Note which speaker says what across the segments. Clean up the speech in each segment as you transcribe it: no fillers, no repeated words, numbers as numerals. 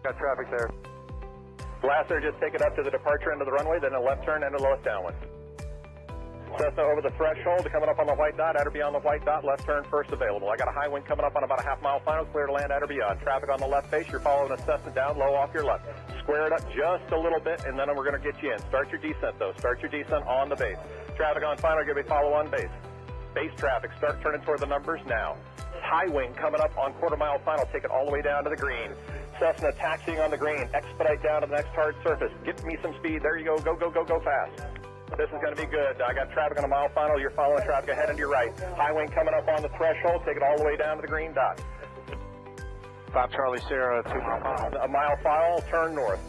Speaker 1: Got traffic there. Blaster, just take it up to the departure end of the runway, then a left turn and a lowest downwind. Cessna over the threshold, coming up on the white dot, at or beyond the white dot, left turn first available. I got a high wind coming up on about a half-mile final, clear to land at or beyond. Traffic on the left face, you're following a Cessna down, low off your left. Square it up just a little bit, and then we're going to get you in. Start your descent, though. Start your descent on the base. Traffic on final, give me follow on base. Base traffic, start turning toward the numbers now. High wing coming up on quarter-mile final, take it all the way down to the green. Cessna taxiing on the green, expedite down to the next hard surface. Get me some speed, there you go, go fast. This is going to be good. I got traffic on a mile final. You're following traffic ahead and to your right. High wing coming up on the threshold. Take it all the way down to the green dot.
Speaker 2: 5 Charlie Sierra, 2 mile final.
Speaker 1: A mile final, turn north,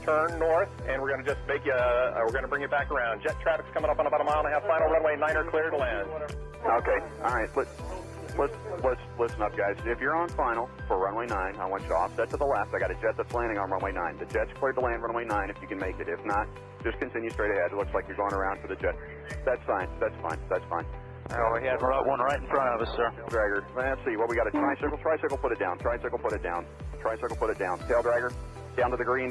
Speaker 1: and we're going to just make you, we're going to bring you back around. Jet traffic's coming up on about a mile and a half final, runway 9 clear to land.
Speaker 3: Okay, all right, let's listen up, guys. If you're on final for runway 9, I want you to offset to the left. I got a jet that's landing on runway 9. The jet's cleared to land runway 9 if you can make it. If not, just continue straight ahead. It looks like you're going around for the jet. That's fine, that's fine, that's fine.
Speaker 2: Oh, we had one right in front of us, sir.
Speaker 3: Dragger. Let's see. Well, we got a tricycle. Tricycle, put it down. Tricycle, put it down. Tricycle, put it down. Tail dragger, down to the green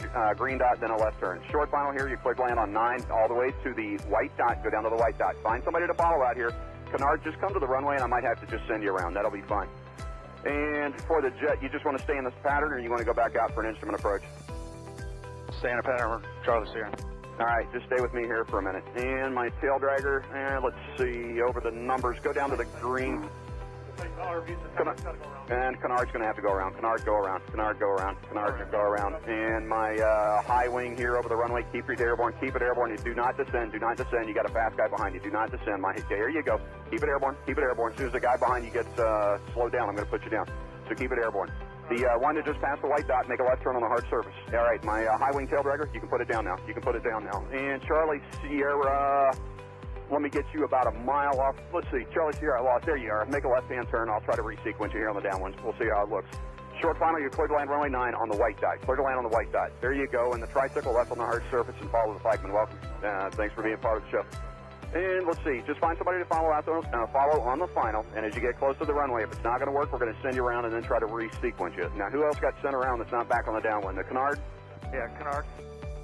Speaker 3: dot, then a left turn. Short final here. You quick land on 9 all the way to the white dot. Go down to the white dot. Find somebody to follow out here. Canard, just come to the runway, and I might have to just send you around. That'll be fine. And for the jet, you just want to stay in this pattern, or you want to go back out for an instrument approach?
Speaker 2: Stay in a pattern, Charlie Sierra.
Speaker 3: All right, just stay with me here for a minute. And my tail dragger, let's see, over the numbers, go down to the green. And Canard's going to have to go around. Canard, go around. Canard, go around. Canard, go around. And my high wing here over the runway, keep it airborne. Keep it airborne. You do not descend. Do not descend. You got a fast guy behind you. Do not descend. There you go. Keep it airborne. Keep it airborne. As soon as the guy behind you gets slowed down, I'm going to put you down. So keep it airborne. The one that just passed the white dot, make a left turn on the hard surface. All right, my high wing tail dragger, you can put it down now. You can put it down now. And Charlie Sierra, let me get you about a mile off. Let's see, Charlie Sierra, lost. There you are. Make a left-hand turn. I'll try to resequence you here on the downwinds. We'll see how it looks. Short final, you're clear to land runway 9 on the white dot. Clear to land on the white dot. There you go. And the tricycle left on the hard surface and follow the flagman. Welcome. Thanks for being part of the show. And let's see, just find somebody to follow out follow on the final, and as you get close to the runway, if it's not going to work, we're going to send you around and then try to re-sequence you. Now, who else got sent around that's not back on the downwind? The Canard?
Speaker 2: Yeah, Canard.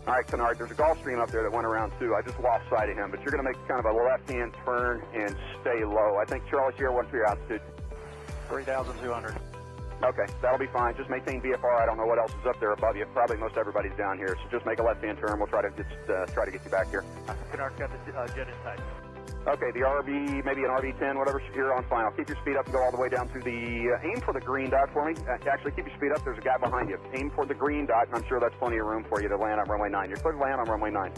Speaker 3: All right, Canard, there's a Gulfstream up there that went around too. I just lost sight of him, but you're going to make kind of a left-hand turn and stay low. I think Charlie Sierra, what's your altitude?
Speaker 2: 3,200.
Speaker 3: Okay, that'll be fine. Just maintain VFR. I don't know what else is up there above you. Probably most everybody's down here, so just make a left-hand turn. We'll try to get you back here.
Speaker 2: Canard's got the jet in tight.
Speaker 3: Okay, the RV, maybe an RV-10, whatever, you're on final. Keep your speed up and go all the way down to the, aim for the green dot for me. Actually, keep your speed up. There's a guy behind you. Aim for the green dot, and I'm sure that's plenty of room for you to land on runway 9. You're clear to land on runway 9.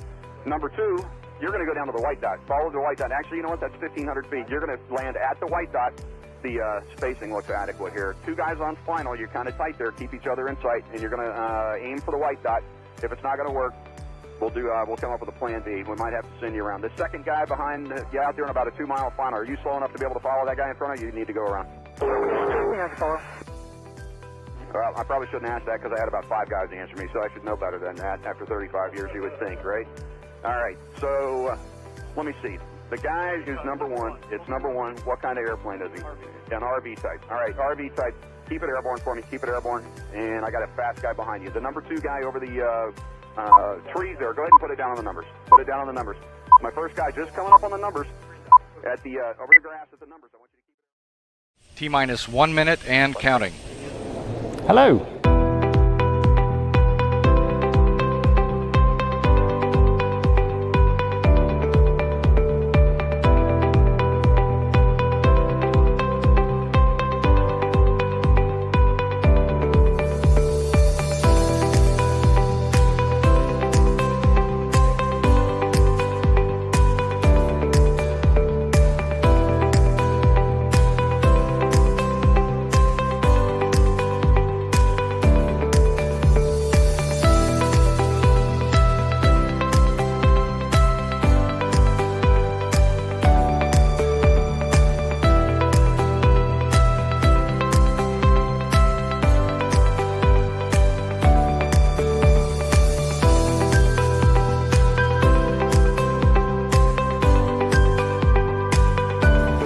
Speaker 3: Number 2, you're going to go down to the white dot. Follow the white dot. Actually, you know what? That's 1,500 feet. You're going to land at the white dot. The spacing looks adequate here. 2 guys on final. You're kind of tight there. Keep each other in sight, and you're going to aim for the white dot. If it's not going to work, we'll come up with a plan B. We might have to send you around. The second guy behind you out there in about a 2-mile final. Are you slow enough to be able to follow that guy in front of you? You need to go around.
Speaker 2: Yeah,
Speaker 3: Well, I probably shouldn't ask that because I had about 5 guys answer me, so I should know better than that after 35 years, you would think, right? All right, so let me see. The guy who's number 1, it's number 1. What kind of airplane is he? An RV type. All right, RV type. Keep it airborne for me. Keep it airborne. And I got a fast guy behind you. The number 2 guy over the trees there. Go ahead and put it down on the numbers. Put it down on the numbers. My first guy just coming up on the numbers at the over the grass at the numbers. I want you to keep it.
Speaker 4: T-minus 1 minute and counting.
Speaker 5: Hello.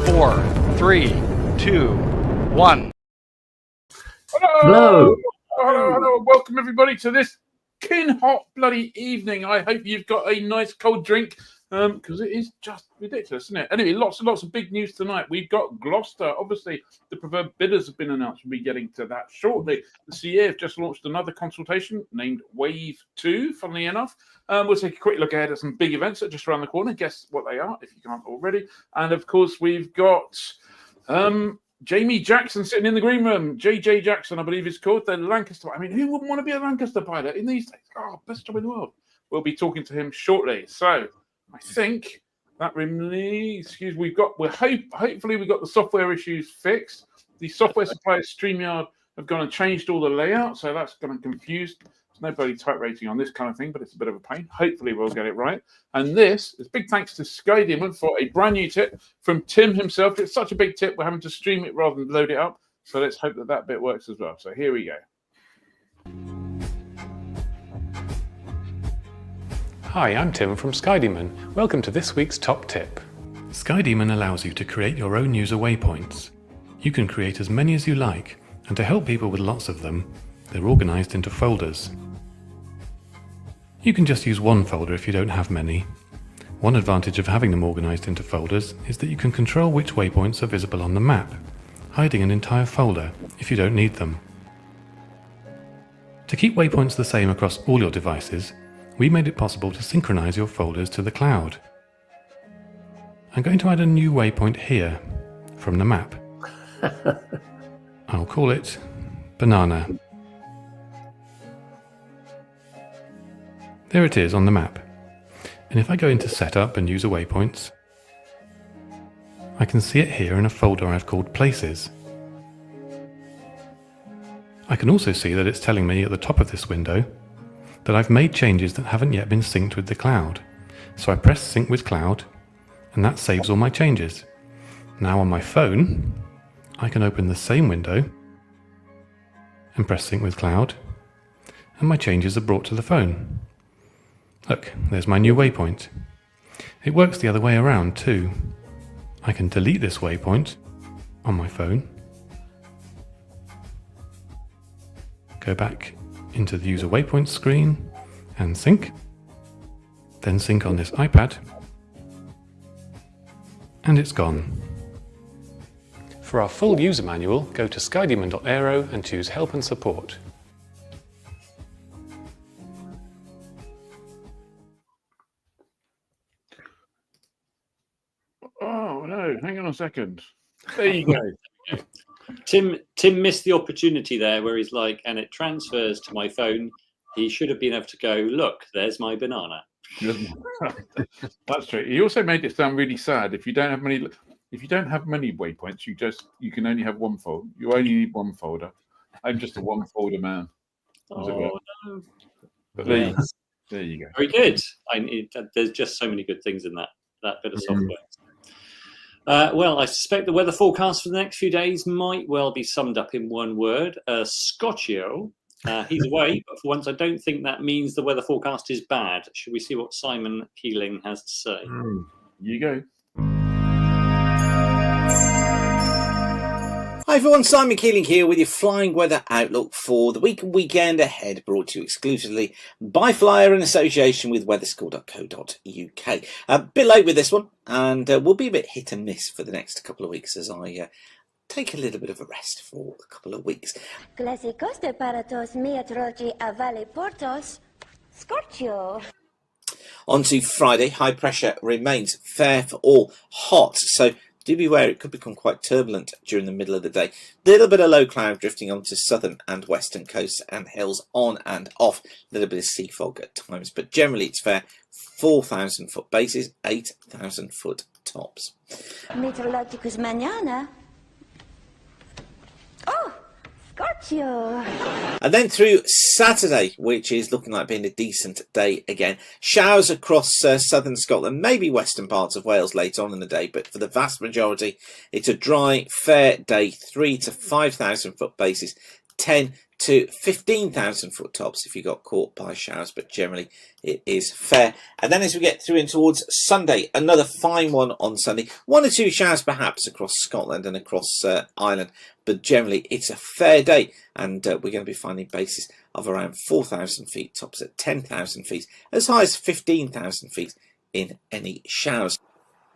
Speaker 4: Four, 3, 2, 1.
Speaker 5: Hello.
Speaker 6: Hello, welcome everybody to this hot bloody evening. I hope you've got a nice cold drink because it is just ridiculous, isn't it? Anyway, lots and lots of big news tonight. We've got Gloucester. Obviously, the preferred bidders have been announced. We'll be getting to that shortly. The CA have just launched another consultation named Wave 2, funnily enough. We'll take a quick look ahead at some big events that are just around the corner. Guess what they are, if you can't already. And, of course, we've got Jamie Jackson sitting in the green room. JJ Jackson, I believe it's called. The Lancaster. I mean, who wouldn't want to be a Lancaster pilot in these days? Oh, best job in the world. We'll be talking to him shortly. So I think that really, hopefully we've got the software issues fixed. The software suppliers StreamYard have gone and changed all the layout, so that's going to confuse. There's no bloody type rating on this kind of thing, but it's a bit of a pain. Hopefully we'll get it right. And this is big thanks to SkyDemon for a brand new tip from Tim himself. It's such a big tip, we're having to stream it rather than load it up. So let's hope that that bit works as well. So here we go.
Speaker 7: Hi, I'm Tim from SkyDemon. Welcome to this week's top tip. SkyDemon allows you to create your own user waypoints. You can create as many as you like, and to help people with lots of them, they're organized into folders. You can just use one folder if you don't have many. One advantage of having them organized into folders is that you can control which waypoints are visible on the map, hiding an entire folder if you don't need them. To keep waypoints the same across all your devices, we made it possible to synchronize your folders to the cloud. I'm going to add a new waypoint here from the map. I'll call it Banana. There it is on the map. And if I go into Setup and User Waypoints, I can see it here in a folder I've called Places. I can also see that it's telling me at the top of this window that I've made changes that haven't yet been synced with the cloud. So I press Sync with Cloud, and that saves all my changes. Now on my phone, I can open the same window and press Sync with Cloud, and my changes are brought to the phone. Look, there's my new waypoint. It works the other way around too. I can delete this waypoint on my phone, go back into the user waypoint screen and sync, then sync on this iPad, and it's gone. For our full user manual, go to skydemon.aero and choose Help and Support.
Speaker 6: Oh no, hang on a second. There you go.
Speaker 8: Tim missed the opportunity there where he's like, and it transfers to my phone. He should have been able to go, look, there's my banana.
Speaker 6: That's true. He also made it sound really sad. If you don't have many waypoints, you can only have one folder. You only need one folder. I'm just a one folder man.
Speaker 8: Oh no!
Speaker 6: But there you go.
Speaker 8: Very good. There's just so many good things in that bit of software. Well, I suspect the weather forecast for the next few days might well be summed up in one word: Scotchio. He's away, but for once, I don't think that means the weather forecast is bad. Should we see what Simon Keeling has to say?
Speaker 6: You go.
Speaker 9: Hi everyone, Simon Keeling here with your flying weather outlook for the week and weekend ahead, brought to you exclusively by Flyer in association with weatherschool.co.uk. A bit late with this one, and we'll be a bit hit and miss for the next couple of weeks as I take a little bit of a rest for a couple of weeks.
Speaker 10: Clásicos de paratos meteorology a Valley Portos, Scorchio.
Speaker 9: On to Friday, high pressure remains fair for all hot, so do beware, it could become quite turbulent during the middle of the day. Little bit of low cloud drifting onto southern and western coasts and hills on and off. A little bit of sea fog at times, but generally it's fair. 4,000 foot bases, 8,000 foot tops.
Speaker 10: Meteorologicus mañana. Oh, Scorchio.
Speaker 9: And then through Saturday, which is looking like being a decent day again. Showers across southern Scotland, maybe western parts of Wales later on in the day, but for the vast majority, it's a dry, fair day, 3,000 to 5,000 foot bases, 10 to 15,000 foot tops if you got caught by showers, but generally it is fair. And then as we get through in towards Sunday, another fine one on Sunday. 1 or 2 showers perhaps across Scotland and across Ireland, but generally it's a fair day, and we're going to be finding bases of around 4,000 feet, tops at 10,000 feet, as high as 15,000 feet in any showers.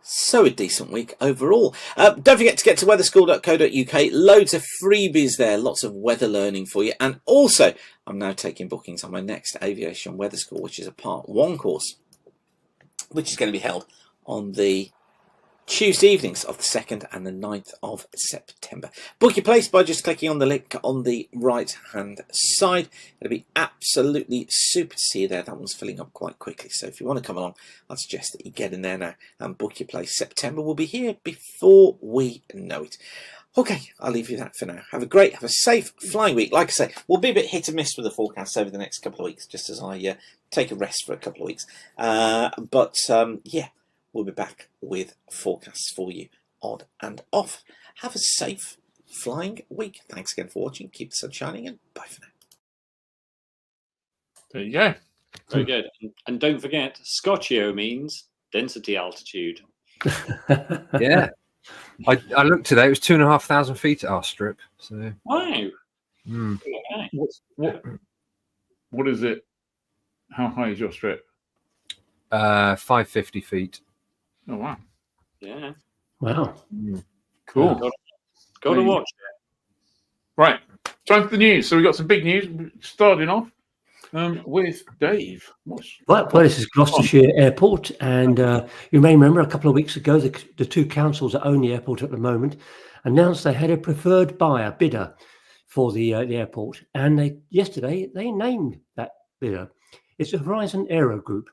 Speaker 9: So a decent week overall. Don't forget to get to weatherschool.co.uk. Loads of freebies there, lots of weather learning for you. And also, I'm now taking bookings on my next aviation weather school, which is a part 1 course, which is going to be held on the Tuesday evenings of the 2nd and the 9th of September. Book your place by just clicking on the link on the right hand side. It'll be absolutely super to see you there. That one's filling up quite quickly, so if you want to come along, I'd suggest that you get in there now and book your place. September will be here before we know it. Okay, I'll leave you that for now. Have a safe flying week. Like I say, we'll be a bit hit and miss with the forecast over the next couple of weeks, just as I take a rest for a couple of weeks. Yeah, we'll be back with forecasts for you on and off. Have a safe flying week. Thanks again for watching. Keep the sun shining, and bye for now.
Speaker 6: There you go.
Speaker 8: Very good. And don't forget, Scotchio means density altitude.
Speaker 11: Yeah. I looked today, it was 2,500 feet at our strip. So
Speaker 8: wow.
Speaker 6: Okay. What is it? How high is your strip?
Speaker 11: 550 feet.
Speaker 6: Oh wow.
Speaker 8: Yeah.
Speaker 5: Wow.
Speaker 6: Cool.
Speaker 8: Got to watch it.
Speaker 6: Right. Time for the news. So we've got some big news. Starting off with Dave.
Speaker 5: Well, this is Gloucestershire Airport, and you may remember a couple of weeks ago the 2 councils that own the airport at the moment announced they had a preferred bidder for the airport, and yesterday they named that bidder. It's the Horizon Aero Group.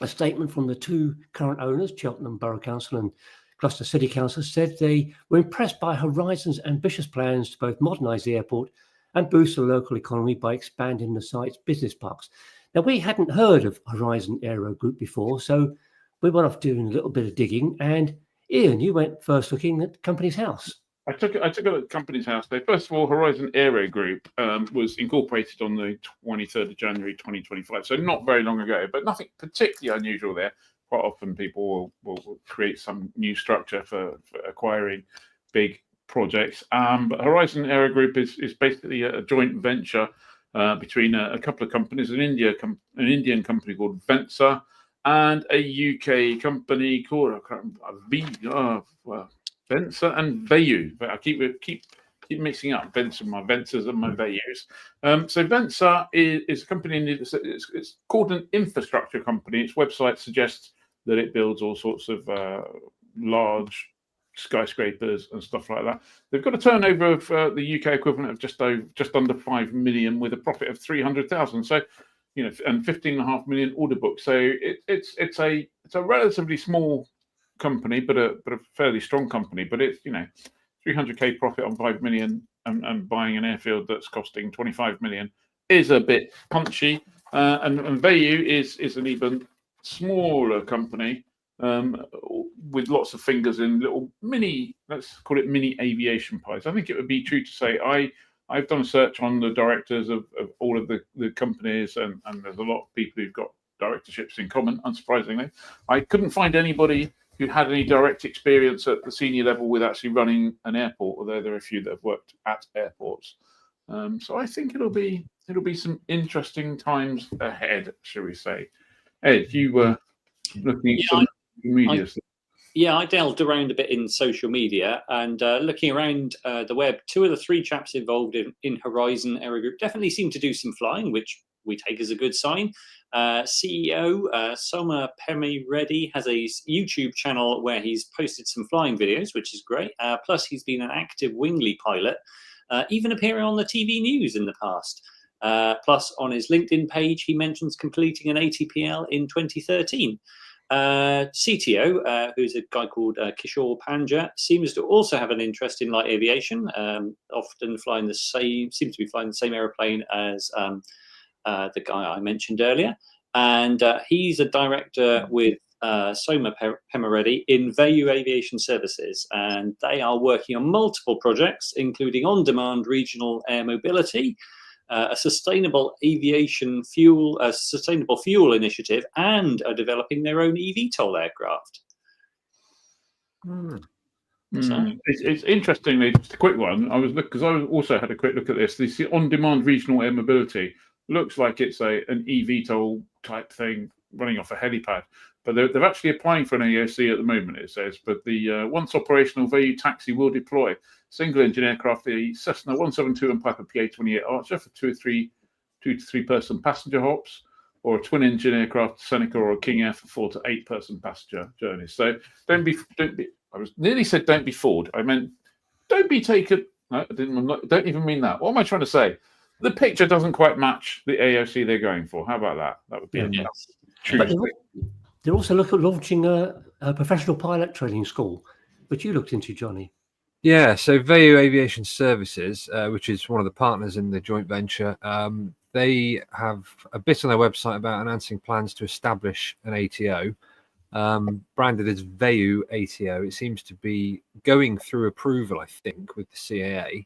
Speaker 5: A statement from the 2 current owners, Cheltenham Borough Council and Gloucester City Council, said they were impressed by Horizon's ambitious plans to both modernise the airport and boost the local economy by expanding the site's business parks. Now, we hadn't heard of Horizon Aero Group before, so we went off doing a little bit of digging. And Ian, you went first looking at the company's house.
Speaker 6: I took a look at the company's house. First of all, Horizon Aero Group was incorporated on the 23rd of January 2025, so not very long ago, but nothing particularly unusual there. Quite often people will create some new structure for acquiring big projects. But Horizon Aero Group is basically a joint venture between a couple of companies, an Indian company called Vensa and a UK company called Vensa and Vayu. I keep mixing up my Vensas and my Vayus. So Vensa is a company. It's called an infrastructure company. Its website suggests that it builds all sorts of large skyscrapers and stuff like that. They've got a turnover of the UK equivalent of just under 5 million, with a profit of 300,000. So, and 15.5 million order book. So it's a relatively small company, but a fairly strong company. But it's 300k profit on 5 million and buying an airfield that's costing 25 million is a bit punchy. And Vayu is an even smaller company with lots of fingers in little mini, let's call it mini aviation pies. I think it would be true to say I've done a search on the directors of all of the companies, and there's a lot of people who've got directorships in common, unsurprisingly. I couldn't find anybody who had any direct experience at the senior level with actually running an airport, although there are a few that have worked at airports. So I think it'll be some interesting times ahead, shall we say. Ed, you were looking at some media stuff.
Speaker 8: Yeah, I delved around a bit in social media and looking around the web. 2 of the 3 chaps involved in Horizon Aero Group definitely seem to do some flying, which we take as a good sign. CEO Soma Pemi has a YouTube channel where he's posted some flying videos, which is great. Plus, he's been an active Wingley pilot, even appearing on the TV news in the past. Plus, on his LinkedIn page, he mentions completing an ATPL in 2013. CTO, who's a guy called Kishore Panja, seems to also have an interest in light aviation, often seems to be flying the same aeroplane as the guy I mentioned earlier. And he's a director with Soma Pemareddy in Vayu Aviation Services, and they are working on multiple projects, including on-demand regional air mobility, a sustainable aviation fuel, a sustainable fuel initiative, and are developing their own eVTOL aircraft.
Speaker 6: It's interestingly, just a quick one. I was because I also had a quick look at this. This on-demand regional air mobility looks like it's an eVTOL type thing running off a helipad, but they're actually applying for an AOC at the moment. It says, but the once operational, Vayu taxi will deploy single-engine aircraft, the Cessna 172 and Piper PA-28 Archer for 2 to 3 person passenger hops, or a twin-engine aircraft Seneca or a King Air for 4 to 8 person passenger journeys. So don't be. I was nearly said don't be fooled. I meant don't be taken. No, I didn't. Don't even mean that. What am I trying to say? The picture doesn't quite match the AOC they're going for. How about that? That would be true.
Speaker 5: But they're also launching a professional pilot training school, which you looked into, Johnny.
Speaker 11: Yeah, so Vayu Aviation Services, which is one of the partners in the joint venture, they have a bit on their website about announcing plans to establish an ATO. Branded as Vayu ATO. It seems to be going through approval, I think, with the CAA.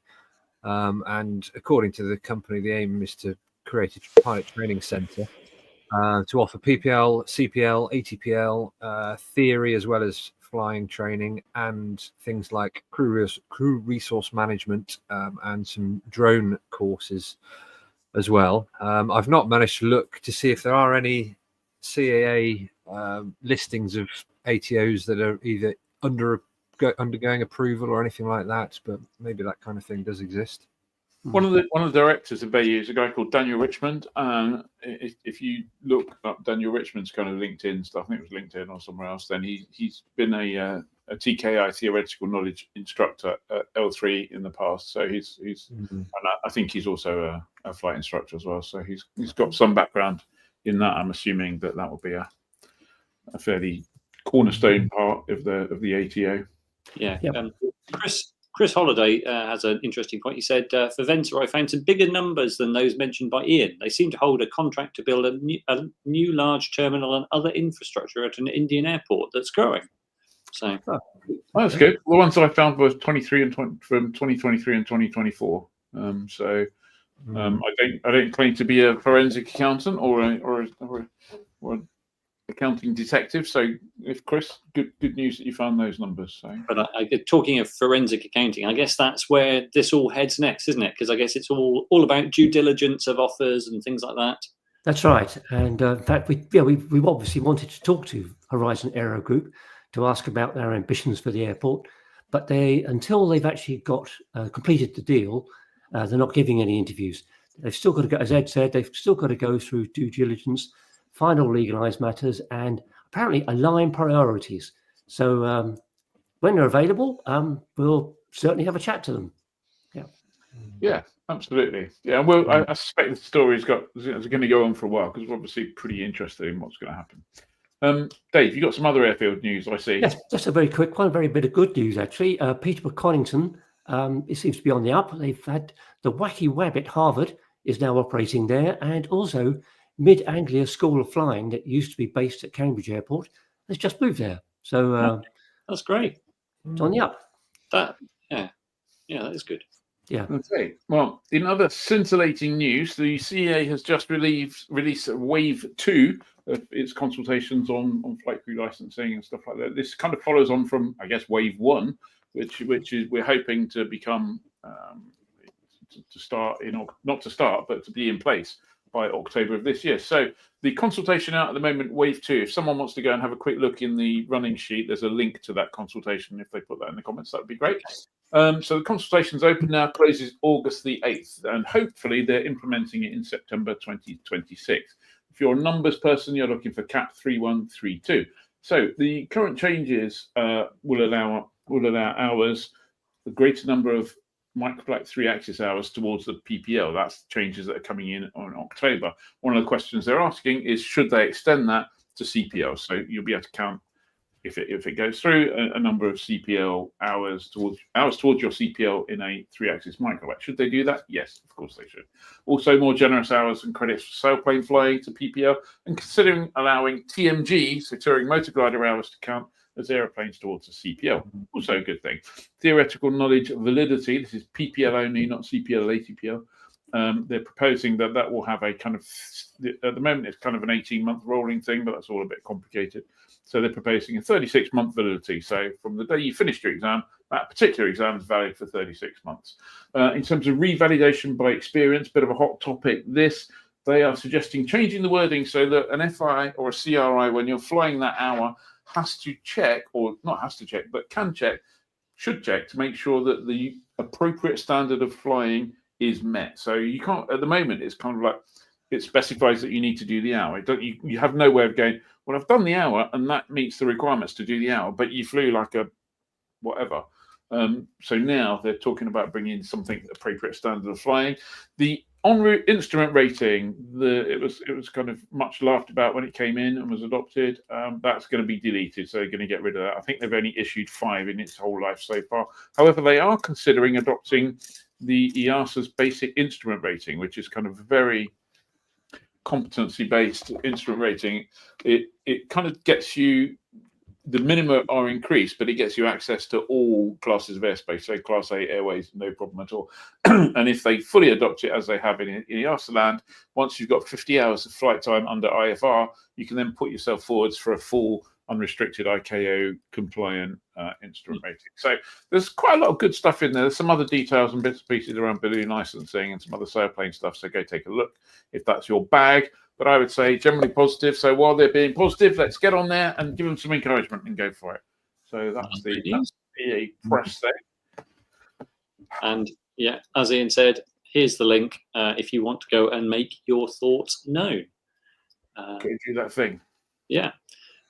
Speaker 11: And according to the company, the aim is to create a pilot training centre to offer PPL, CPL, ATPL, theory, as well as flying training, and things like crew resource management and some drone courses as well. I've not managed to look to see if there are any CAA listings of ATOs that are either undergoing approval or anything like that, but maybe that kind of thing does exist.
Speaker 6: One of the directors of Vayu is a guy called Daniel Richmond. If you look up Daniel Richmond's kind of LinkedIn stuff, I think it was LinkedIn or somewhere else, then he's been a TKI theoretical knowledge instructor at L3 in the past. So he's and I think he's also a flight instructor as well. So he's got some background in that. I'm assuming that will be a fairly cornerstone part of the ATO.
Speaker 8: Yeah. Chris Holliday has an interesting point. He said, for Venture, I found some bigger numbers than those mentioned by Ian. They seem to hold a contract to build a new large terminal and other infrastructure at an Indian airport that's growing. So
Speaker 6: that's good. The ones I found were 23 and from 2023 and 2024. I don't claim to be a forensic accountant or an accounting detective. So, if Chris, good news that you found those numbers. So,
Speaker 8: but talking of forensic accounting, I guess that's where this all heads next, isn't it? Because I guess it's all about due diligence of offers and things like that.
Speaker 5: That's right. And in fact, we obviously wanted to talk to Horizon Aero Group to ask about their ambitions for the airport, but until they've actually got completed the deal, they're not giving any interviews. They've still got to go, as Ed said, they've still got to go through due diligence, final legalised matters, and apparently align priorities. So when they're available, we'll certainly have a chat to them.
Speaker 6: Yeah, absolutely. Yeah, well, I suspect the story's going to go on for a while because we're obviously pretty interested in what's going to happen. Dave, you got some other airfield news, I see.
Speaker 5: Yes, just a very quick one, very bit of good news, actually. Peterborough Connington, it seems to be on the up. They've had the Wacky Wabbit Harvard is now operating there, and also Mid Anglia School of Flying that used to be based at Cambridge Airport has just moved there. So
Speaker 8: that's great.
Speaker 5: It's on the up.
Speaker 8: That is good.
Speaker 5: Yeah.
Speaker 6: Okay. Well, in other scintillating news, the CAA has just released Wave 2 of its consultations on flight crew licensing and stuff like that. This kind of follows on from, I guess, Wave 1, which is we're hoping to become to be in place by October of this year. So the consultation out at the moment, Wave 2, if someone wants to go and have a quick look in the running sheet, there's a link to that consultation. If they put that in the comments, that would be great. So the consultation's open now, closes August the 8th, and hopefully they're implementing it in September 2026. If you're a numbers person, you're looking for CAP 3132. So the current changes will allow hours, a greater number of microflight 3-axis hours towards the PPL. That's changes that are coming in on October. One of the questions they're asking is, should they extend that to CPL? So you'll be able to count, if it goes through, a number of CPL hours towards your CPL in a 3-axis microflight. Should they do that? Yes, of course they should. Also, more generous hours and credits for sailplane flying to PPL, and considering allowing TMG, so touring motor glider hours, to count as aeroplanes towards the CPL. Also a good thing. Theoretical knowledge validity, this is PPL only, not CPL or ATPL, They're proposing that will have a kind of, at the moment it's kind of an 18-month rolling thing, but that's all a bit complicated. So they're proposing a 36-month validity. So from the day you finished your exam, that particular exam is valid for 36 months. In terms of revalidation by experience, bit of a hot topic, they are suggesting changing the wording so that an FI or a CRI, when you're flying that hour, has to check, or not has to check, but can check, should check to make sure that the appropriate standard of flying is met. So you can't, at the moment, it's kind of like, it specifies that you need to do the hour. You have no way of going, well, I've done the hour and that meets the requirements to do the hour, but you flew like a whatever. So now they're talking about bringing something appropriate standard of flying. The en route instrument rating, it was kind of much laughed about when it came in and was adopted. That's going to be deleted, so they're going to get rid of that. I think they've only issued 5 in its whole life so far. However, they are considering adopting the EASA's basic instrument rating, which is kind of very competency-based instrument rating. It kind of gets you, the minimum are increased, but it gets you access to all classes of airspace, so Class A airways, no problem at all. And if they fully adopt it as they have in EASA land, once you've got 50 hours of flight time under IFR, you can then put yourself forwards for a full unrestricted ICAO compliant instrument rating. So there's quite a lot of good stuff in there. There's some other details and bits and pieces around balloon licensing and some other sailplane stuff, so go take a look if that's your bag. But I would say generally positive. So while they're being positive, let's get on there and give them some encouragement and go for it. So that's the BA press thing.
Speaker 8: And yeah, as Ian said, here's the link if you want to go and make your thoughts known.
Speaker 6: Do that thing.
Speaker 8: Yeah.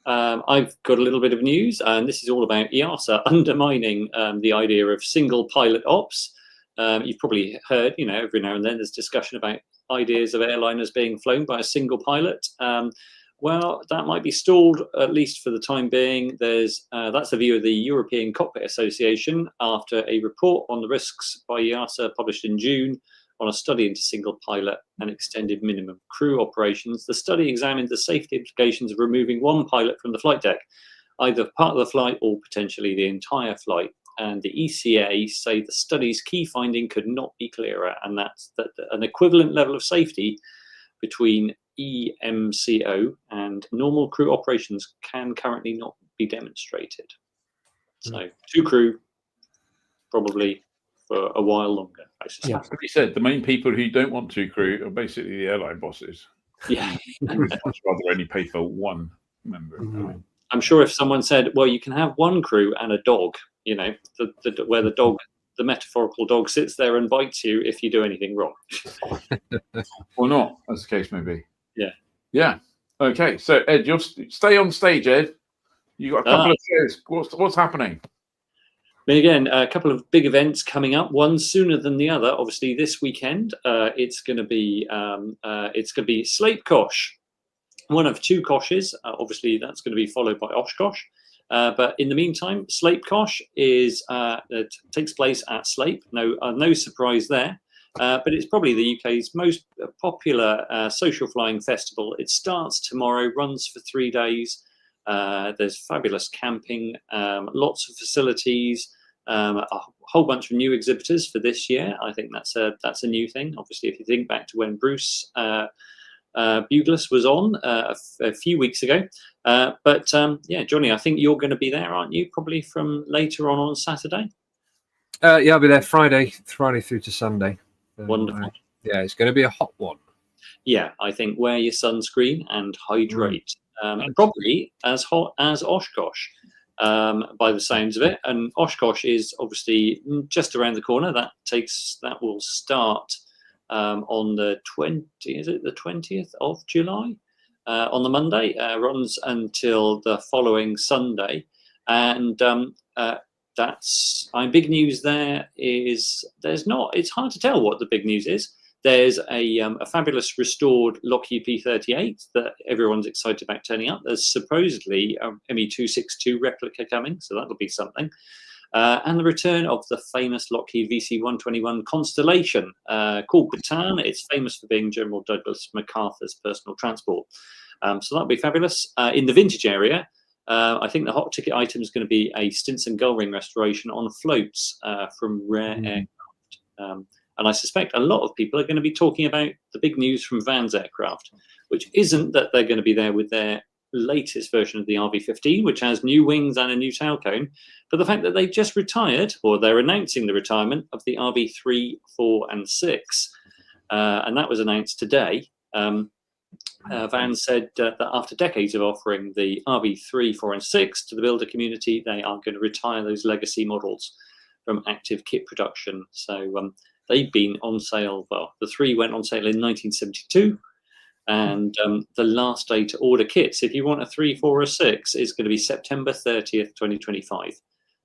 Speaker 8: I've got a little bit of news, and this is all about EASA undermining the idea of single pilot ops. You've probably heard, every now and then there's discussion about ideas of airliners being flown by a single pilot. Well, that might be stalled, at least for the time being. That's the view of the European Cockpit Association after a report on the risks by EASA published in June on a study into single pilot and extended minimum crew operations. The study examined the safety implications of removing one pilot from the flight deck, either part of the flight or potentially the entire flight. And the ECA say the study's key finding could not be clearer, and that's that an equivalent level of safety between EMCO and normal crew operations can currently not be demonstrated. So 2 crew, probably for a while longer, I suspect.
Speaker 6: Yeah. As you said, the main people who don't want 2 crew are basically the airline bosses.
Speaker 8: Yeah.
Speaker 6: I'd much rather only pay for 1 member.
Speaker 8: I'm sure if someone said, well, you can have 1 crew and a dog, where the dog, the metaphorical dog, sits there and bites you if you do anything wrong.
Speaker 6: Or not, as the case may be.
Speaker 8: Yeah.
Speaker 6: Yeah. Okay. So, Ed, you'll stay on stage, Ed. You got a couple of shows. What's happening?
Speaker 8: Again, a couple of big events coming up. One sooner than the other. Obviously, this weekend, it's going to be Sleip Kosh. One of 2 Koshes. Obviously, that's going to be followed by Oshkosh. But in the meantime, Sleip Kosh it takes place at Sleip. No surprise there. But it's probably the UK's most popular social flying festival. It starts tomorrow, runs for 3 days. There's fabulous camping, lots of facilities, a whole bunch of new exhibitors for this year. I think that's a new thing. Obviously, if you think back to when Bruce Bugles was on a few weeks ago. But Johnny, I think you're going to be there, aren't you? Probably from later on Saturday.
Speaker 11: Yeah, I'll be there Friday through to Sunday.
Speaker 8: Wonderful.
Speaker 11: Yeah, it's going to be a hot one.
Speaker 8: Yeah, I think wear your sunscreen and hydrate. Probably as hot as Oshkosh, by the sounds of it. And Oshkosh is obviously just around the corner. That will start on the 20th of July on the Monday, runs until the following Sunday. And that's big news. It's hard to tell what the big news is. There's a fabulous restored Lockheed P-38 that everyone's excited about turning up. There's supposedly a ME-262 replica coming, so that'll be something. And the return of the famous Lockheed VC-121 Constellation called Bataan. It's famous for being General Douglas MacArthur's personal transport. So that'll be fabulous. In the vintage area, I think the hot ticket item is going to be a Stinson Gullwing restoration on floats from Rare Aircraft. And I suspect a lot of people are going to be talking about the big news from Van's aircraft, which isn't that they're going to be there with their latest version of the RV-15, which has new wings and a new tail cone, but the fact that they've just retired, or they're announcing the retirement of the RV-3, 4 and 6. And that was announced today. Van said that after decades of offering the RV-3, 4 and 6 to the builder community, they are going to retire those legacy models from active kit production. So they've been on sale. Well, the 3 went on sale in 1972, and the last day to order kits, if you want a 3, 4 or 6, is going to be September 30th, 2025.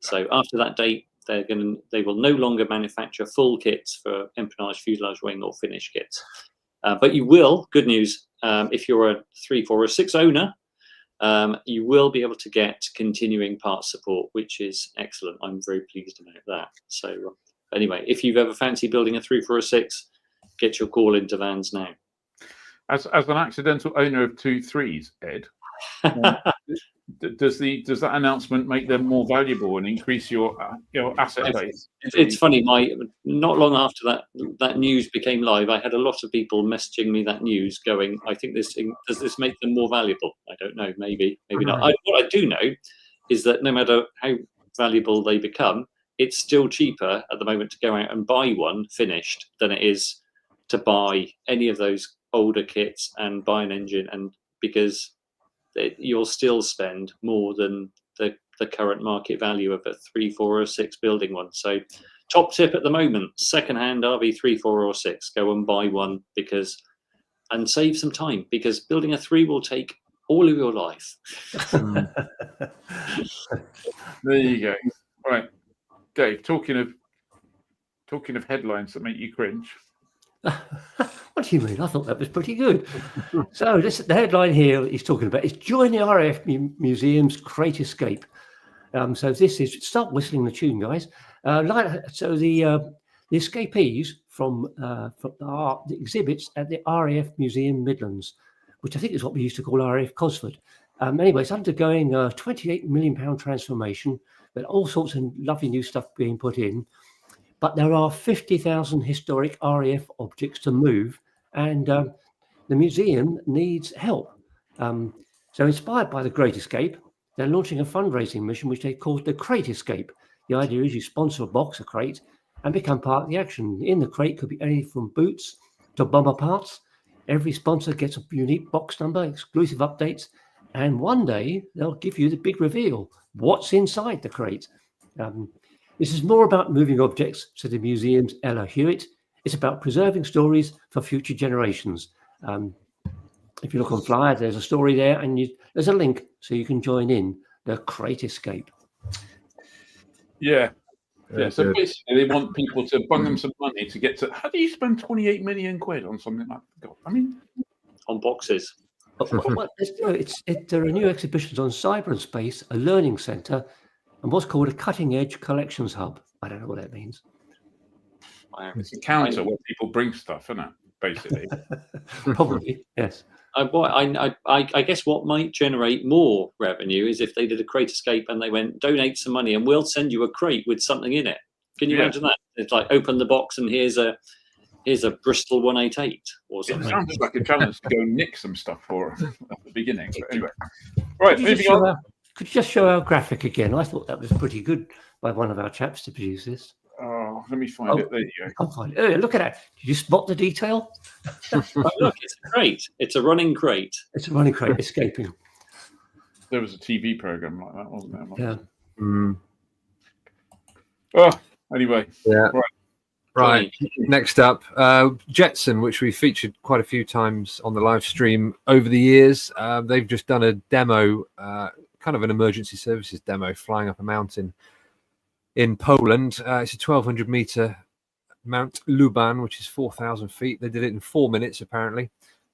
Speaker 8: So after that date, they will no longer manufacture full kits for empennage, fuselage, wing or finish kits. But you will, good news, if you're a 3, 4 or 6 owner, you will be able to get continuing parts support, which is excellent. I'm very pleased about that. So anyway, if you've ever fancied building a 3, 4 or 6, get your call into Vans now.
Speaker 6: As an accidental owner of 2 3s, Ed, does that announcement make them more valuable and increase your asset base?
Speaker 8: It's funny. Not long after that news became live, I had a lot of people messaging me that news, going, "I think does this make them more valuable?" I don't know. Maybe not. What I do know is that no matter how valuable they become, it's still cheaper at the moment to go out and buy one finished than it is to buy any of those older kits and buy an engine, and because you'll still spend more than the current market value of a 3, 4 or 6 building one. So top tip at the moment, second-hand RV-3, 4 or 6, go and buy one and save some time, because building a 3 will take all of your life.
Speaker 6: There you go. All right, Dave, talking of headlines that make you cringe.
Speaker 5: What do you mean? I thought that was pretty good. So the headline here he's talking about is "Join the RAF Museum's Crate Escape." So this is, start whistling the tune, guys. So the escapees from the exhibits at the RAF Museum Midlands, which I think is what we used to call RAF Cosford. Anyway, it's undergoing a £28 million transformation, but all sorts of lovely new stuff being put in. But there are 50,000 historic RAF objects to move, and the museum needs help. So inspired by the Great Escape, they're launching a fundraising mission which they called the Crate Escape. The idea is you sponsor a box, a crate, and become part of the action. In the crate could be anything from boots to bomber parts. Every sponsor gets a unique box number, exclusive updates, and one day they'll give you the big reveal, what's inside the crate. This is more about moving objects, said the museum's Ella Hewitt. It's about preserving stories for future generations. If you look on Flyer, there's a story there, and there's a link so you can join in the Crate Escape.
Speaker 6: Yeah. So basically, they want people to bung them some money to get to. How do you spend 28 million quid on something like that? I mean,
Speaker 8: on boxes.
Speaker 5: There are new exhibitions on cyberspace, a learning centre, and what's called a cutting-edge collections hub. I don't know what that means.
Speaker 6: It's a counter where people bring stuff, isn't it? Basically.
Speaker 5: Probably, yes.
Speaker 8: I guess what might generate more revenue is if they did a Crate Escape and they went, donate some money and we'll send you a crate with something in it. Can you imagine that? It's like, open the box and here's a Bristol 188 or something.
Speaker 6: It sounds like a challenge to go nick some stuff for at the beginning. But anyway, right, moving on.
Speaker 5: Could you just show our graphic again? I thought that was pretty good by one of our chaps to produce this.
Speaker 6: Oh, let me find it. There you go.
Speaker 5: I'll find it. Look at that. Did you spot the detail?
Speaker 8: Oh, look, it's a crate. It's a running crate.
Speaker 5: It's a running crate escaping.
Speaker 6: There was a TV program like that, wasn't there?
Speaker 5: Yeah.
Speaker 6: Oh, anyway.
Speaker 11: Yeah. Right. Next up, Jetson, which we featured quite a few times on the live stream over the years. They've just done a demo, kind of an emergency services demo, flying up a mountain in Poland. It's a 1,200 meter Mount Luban, which is 4,000 feet. They did it in 4 minutes, apparently.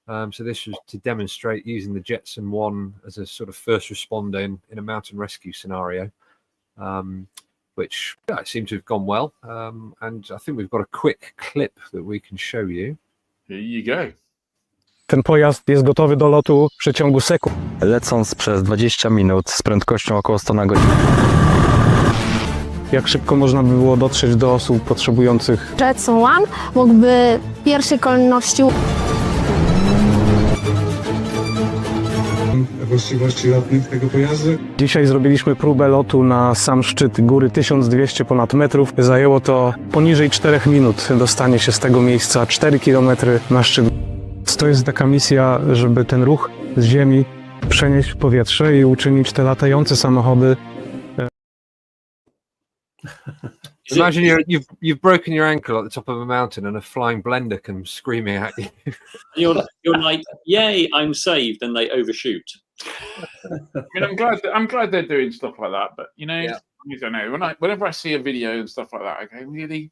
Speaker 11: So this was to demonstrate using the Jetson 1 as a sort of first responder in a mountain rescue scenario, which seemed to have gone well. And I think we've got a quick clip that we can show you.
Speaker 6: Here you go.
Speaker 12: Ten pojazd jest gotowy do lotu w przeciągu sekund, lecąc przez 20 minut z prędkością około 100 na godzinę. jak szybko można by było dotrzeć do osób potrzebujących.
Speaker 13: Jetson One mógłby w pierwszej kolejności
Speaker 14: właściwości lotnych tego pojazdu.
Speaker 12: Dzisiaj zrobiliśmy próbę lotu na sam szczyt góry 1200 ponad metrów. Zajęło to poniżej 4 minut dostanie się z tego miejsca 4 km na szczyt. To jest taka misja, żeby ten ruch z ziemi przenieść w powietrze i uczynić te latające samochody.
Speaker 11: Imagine you've broken your ankle at the top of a mountain and a flying blender comes screaming at you.
Speaker 8: You're like, yay, I'm saved, and they overshoot.
Speaker 6: I mean, I'm glad they're doing stuff like that, but you know, I don't know. Whenever I see a video and stuff like that, I go, really.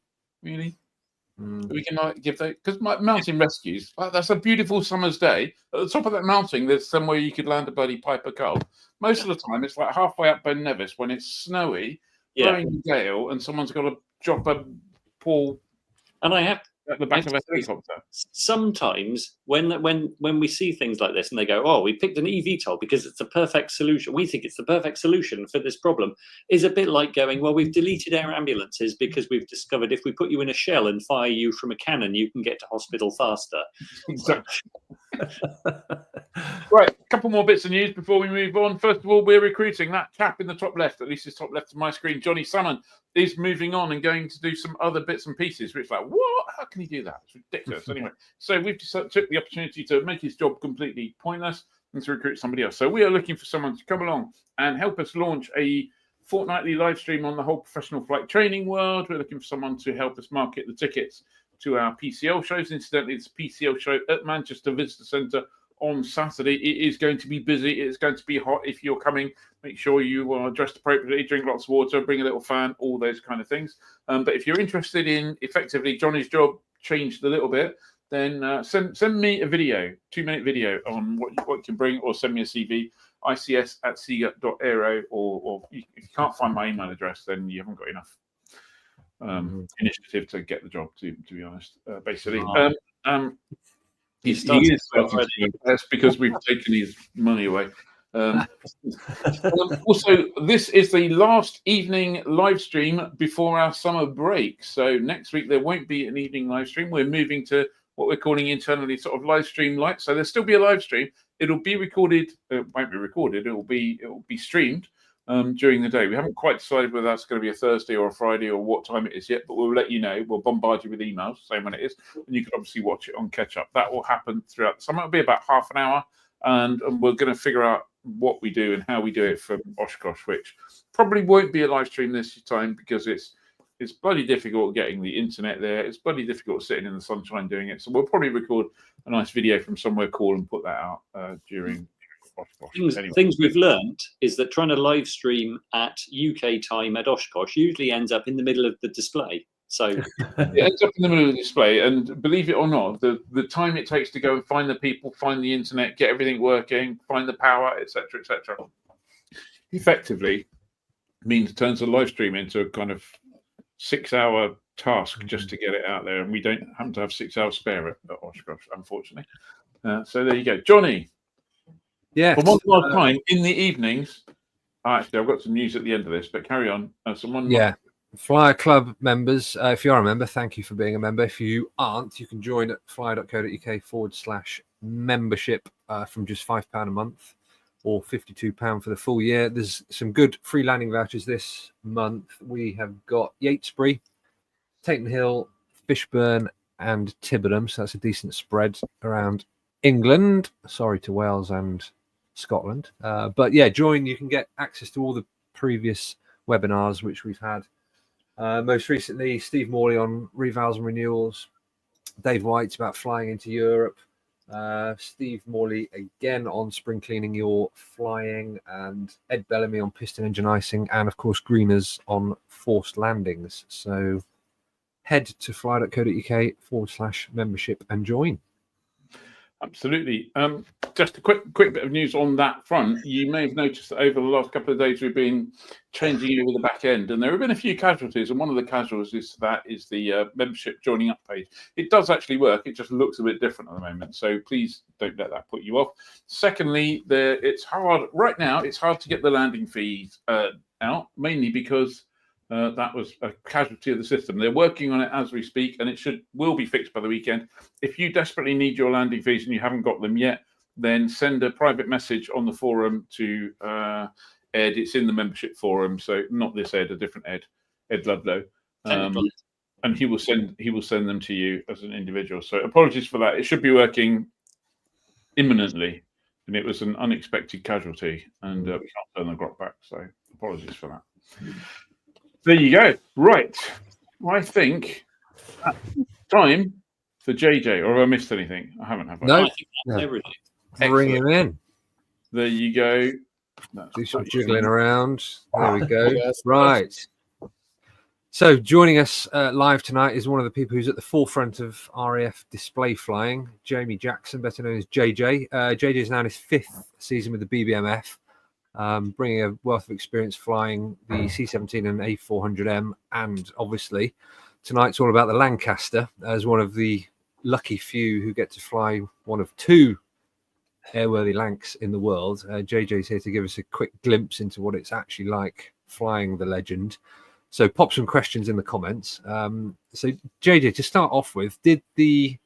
Speaker 6: We can like give that, because mountain rescues, that's a beautiful summer's day. At the top of that mountain, there's somewhere you could land a bloody pipe of coal. Most of the time, it's like halfway up Ben Nevis when it's snowy, blowing gale, and someone's got to drop a poor.
Speaker 8: And I have
Speaker 6: at the back of a helicopter.
Speaker 8: Sometimes when we see things like this and they go, oh, we picked an eVTOL because it's the perfect solution, we think it's the perfect solution for this problem, is a bit like going, well, we've deleted air ambulances because we've discovered if we put you in a shell and fire you from a cannon, you can get to hospital faster.
Speaker 6: Exactly. Right, a couple more bits of news before we move on. First of all, we're recruiting that chap in the top left, at least it's top left of my screen, Johnny Salmon, is moving on and going to do some other bits and pieces, which is like, what? How can he do that? It's ridiculous. Anyway, so we've just took the opportunity to make his job completely pointless and to recruit somebody else. So we are looking for someone to come along and help us launch a fortnightly live stream on the whole professional flight training world. We're looking for someone to help us market the tickets to our PCL shows. Incidentally, it's a PCL show at Manchester Visitor Centre on Saturday. It is going to be busy. It's going to be hot. If you're coming, make sure you are dressed appropriately, drink lots of water, bring a little fan, all those kind of things. But if you're interested in effectively Johnny's job changed a little bit, then send me a video, 2-minute video on what you can bring, or send me a CV, ics@seagut.aero, or if you can't find my email address, then you haven't got enough initiative to get the job, to be honest, basically. He is starting to that's because we've taken his money away. Also, this is the last evening live stream before our summer break. So next week there won't be an evening live stream. We're moving to what we're calling internally sort of live stream light. So there'll still be a live stream. It'll be recorded. It won't be recorded. It will be streamed during the day. We haven't quite decided whether that's going to be a Thursday or a Friday or what time it is yet, but we'll let you know. We'll bombard you with emails saying when it is, and you can obviously watch it on catch up. That will happen throughout the summer. It'll be about half an hour, and we're going to figure out what we do and how we do it from Oshkosh, which probably won't be a live stream this time because it's bloody difficult getting the internet there. It's bloody difficult sitting in the sunshine doing it. So we'll probably record a nice video from somewhere cool and put that out during Oshkosh.
Speaker 8: Things we've learned is that trying to live stream at UK time at Oshkosh usually ends up in the middle of the display. So
Speaker 6: it ends up in the middle of the display, and believe it or not, the time it takes to go and find the people, find the internet, get everything working, find the power, etc., effectively turns a live stream into a kind of 6-hour task just to get it out there, and we don't happen to have 6 hours spare at Oshkosh, unfortunately. So there you go, Johnny.
Speaker 11: Yeah.
Speaker 6: For one last time in the evenings. Actually, I've got some news at the end of this, but carry on.
Speaker 11: Flyer Club members, if you are a member, thank you for being a member. If you aren't, you can join at flyer.co.uk/membership from just £5 a month or £52 for the full year. There's some good free landing vouchers this month. We have got Yatesbury, Tainton Hill, Fishburn and Tiverton, so that's a decent spread around England. Sorry to Wales and Scotland. But yeah, join. You can get access to all the previous webinars which we've had. Most recently, Steve Morley on revals and renewals, Dave White's about flying into Europe, Steve Morley again on spring cleaning your flying, and Ed Bellamy on piston engine icing, and of course Greeners on forced landings. So head to fly.co.uk/membership and join.
Speaker 6: Absolutely. Just a quick bit of news on that front. You may have noticed that over the last couple of days we've been changing over the back end, and there have been a few casualties, and one of the casualties to that is the membership joining up page. It does actually work, it just looks a bit different at the moment, so please don't let that put you off. Secondly, it's hard right now, it's hard to get the landing fees out, mainly because That was a casualty of the system. They're working on it as we speak, and it will be fixed by the weekend. If you desperately need your landing fees and you haven't got them yet, then send a private message on the forum to Ed. It's in the membership forum, so not this Ed, a different Ed Ludlow, and he will send them to you as an individual. So apologies for that. It should be working imminently, and it was an unexpected casualty, and we can't turn the grot back. So apologies for that. There you go. Right. I think that's time for JJ, or have I missed anything? I haven't, have I?
Speaker 11: No.
Speaker 8: I think that's everything.
Speaker 11: Bring him in.
Speaker 6: There you go.
Speaker 11: Do some jiggling around. There we go. Right. So joining us live tonight is one of the people who's at the forefront of RAF display flying, Jamie Jackson, better known as JJ. JJ is now in his 5th season with the BBMF. Bringing a wealth of experience flying the C-17 and A400M, and obviously tonight's all about the Lancaster as one of the lucky few who get to fly one of 2 airworthy Lancs in the world. JJ's here to give us a quick glimpse into what it's actually like flying the Legend. So pop some questions in the comments. So JJ, to start off with, did the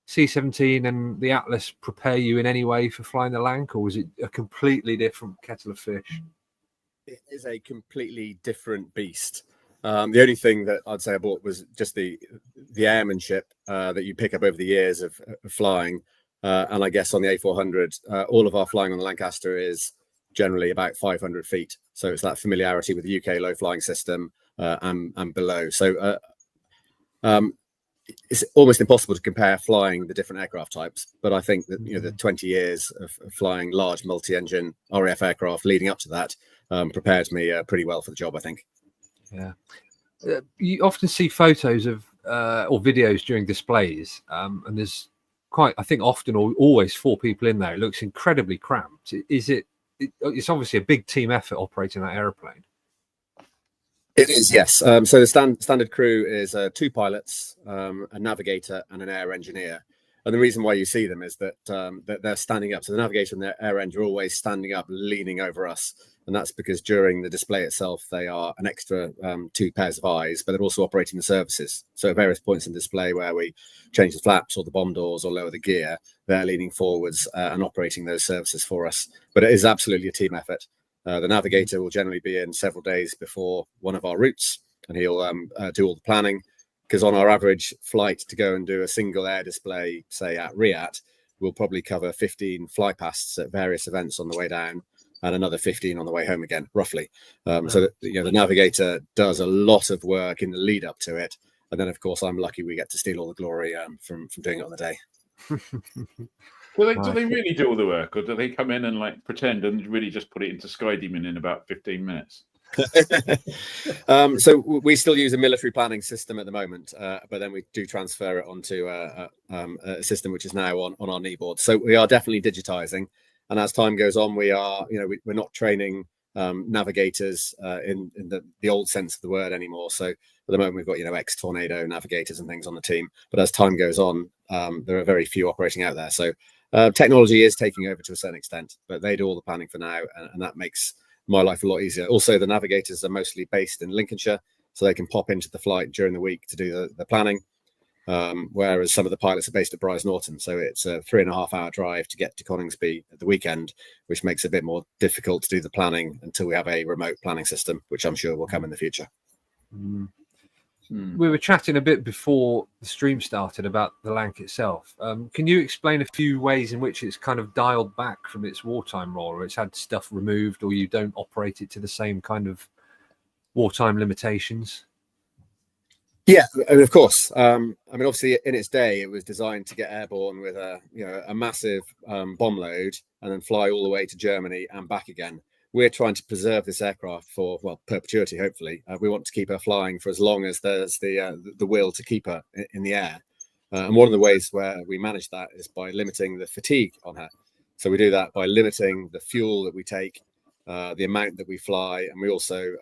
Speaker 11: C-17 and the Atlas prepare you in any way for flying the Lanc, or was it a completely different kettle of fish?
Speaker 15: It is a completely different beast. The only thing that I'd say I bought was just the airmanship that you pick up over the years of flying. And I guess on the A400, all of our flying on the Lancaster is generally about 500 feet. So it's that familiarity with the UK low flying system and below. So it's almost impossible to compare flying the different aircraft types, but I think that the 20 years of flying large multi-engine RAF aircraft leading up to that prepared me pretty well for the job, I think.
Speaker 11: Yeah, you often see photos of or videos during displays, and there's quite, I think, often or always 4 people in there. It looks incredibly cramped. It's obviously a big team effort operating that aeroplane.
Speaker 15: It is, yes. So the standard crew is 2 pilots, a navigator, and an air engineer. And the reason why you see them is that they're standing up. So the navigator and the air engineer are always standing up, leaning over us. And that's because during the display itself, they are an extra 2 pairs of eyes, but they're also operating the services. So at various points in display where we change the flaps or the bomb doors or lower the gear, they're leaning forwards and operating those services for us. But it is absolutely a team effort. The navigator will generally be in several days before one of our routes, and he'll do all the planning, because on our average flight to go and do a single air display, say at Riyadh, we'll probably cover 15 fly pasts at various events on the way down and another 15 on the way home again, roughly. So that, the navigator does a lot of work in the lead up to it. And then, of course, I'm lucky we get to steal all the glory from doing it on the day.
Speaker 6: Do they really do all the work, or do they come in and pretend and really just put it into SkyDemon in about 15 minutes?
Speaker 15: So we still use a military planning system at the moment, but then we do transfer it onto a system which is now on our kneeboard. So we are definitely digitizing, and as time goes on, we are, we're not training navigators in the old sense of the word anymore. So at the moment we've got ex-Tornado navigators and things on the team, but as time goes on, there are very few operating out there. So technology is taking over to a certain extent, but they do all the planning for now, and that makes my life a lot easier. Also, the navigators are mostly based in Lincolnshire, so they can pop into the flight during the week to do the planning, whereas some of the pilots are based at Brize Norton, so it's a 3.5-hour drive to get to Coningsby at the weekend, which makes it a bit more difficult to do the planning until we have a remote planning system, which I'm sure will come in the future.
Speaker 11: We were chatting a bit before the stream started about the Lanc itself. Can you explain a few ways in which it's kind of dialed back from its wartime role, or it's had stuff removed, or you don't operate it to the same kind of wartime limitations?
Speaker 15: Yeah, and of course. Obviously, in its day, it was designed to get airborne with a massive bomb load and then fly all the way to Germany and back again. We're trying to preserve this aircraft for, perpetuity, hopefully. We want to keep her flying for as long as there's the will to keep her in the air. And one of the ways where we manage that is by limiting the fatigue on her. So we do that by limiting the fuel that we take, the amount that we fly, and we also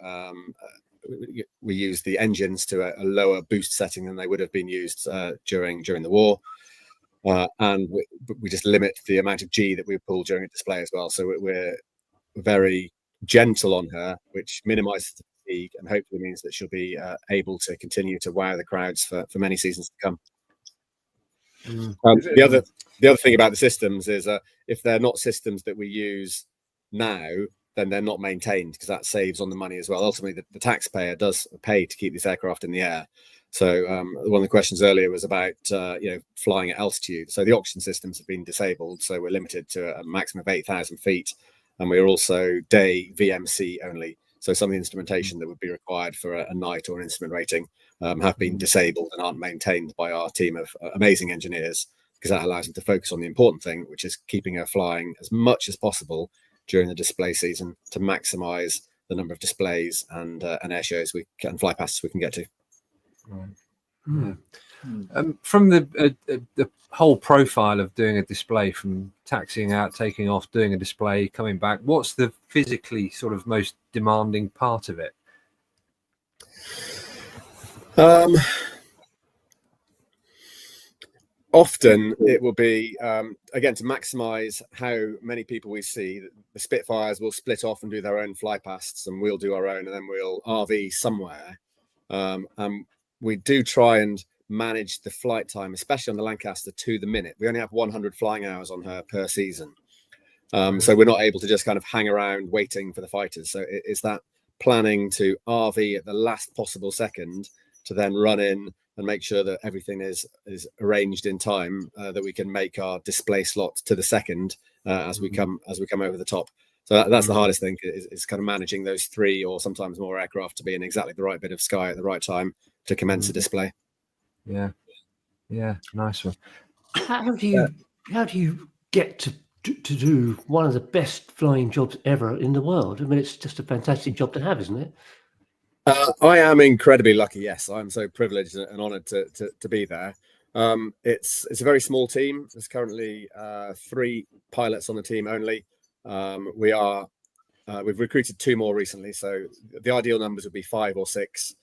Speaker 15: we use the engines to a lower boost setting than they would have been used during the war. And we just limit the amount of G that we pull during a display as well. So we're very gentle on her, which minimizes fatigue, and hopefully means that she'll be able to continue to wow the crowds for many seasons to come. The other thing about the systems is if they're not systems that we use now, then they're not maintained, because that saves on the money as well. Ultimately, the taxpayer does pay to keep these aircraft in the air. So one of the questions earlier was about flying at altitude. So the oxygen systems have been disabled, so we're limited to a maximum of 8,000 feet, and we're also day VMC only. So some of the instrumentation that would be required for a night or an instrument rating have been disabled and aren't maintained by our team of amazing engineers, because that allows them to focus on the important thing, which is keeping her flying as much as possible during the display season to maximize the number of displays and air shows and fly passes we can get to.
Speaker 11: From the whole profile of doing a display, from taxiing out, taking off, doing a display, coming back, what's the physically sort of most demanding part of it?
Speaker 15: Often it will be, again, to maximize how many people we see. The Spitfires will split off and do their own fly pasts, and we'll do our own, and then we'll RV somewhere. And we do try and manage the flight time, especially on the Lancaster, to the minute. We only have 100 flying hours on her per season. So we're not able to just kind of hang around waiting for the fighters. So it's that planning to RV at the last possible second to then run in and make sure that everything is arranged in time, that we can make our display slot to the second as we come over the top. So that's the hardest thing, is kind of managing those 3 or sometimes more aircraft to be in exactly the right bit of sky at the right time to commence a display.
Speaker 11: Yeah, nice one.
Speaker 5: How do you get to do one of the best flying jobs ever in the world? I mean, it's just a fantastic job to have, isn't it?
Speaker 15: I am incredibly lucky. Yes, I'm so privileged and honoured to be there. It's a very small team. There's currently 3 pilots on the team only. We've recruited 2 more recently, so the ideal numbers would be 5 or 6.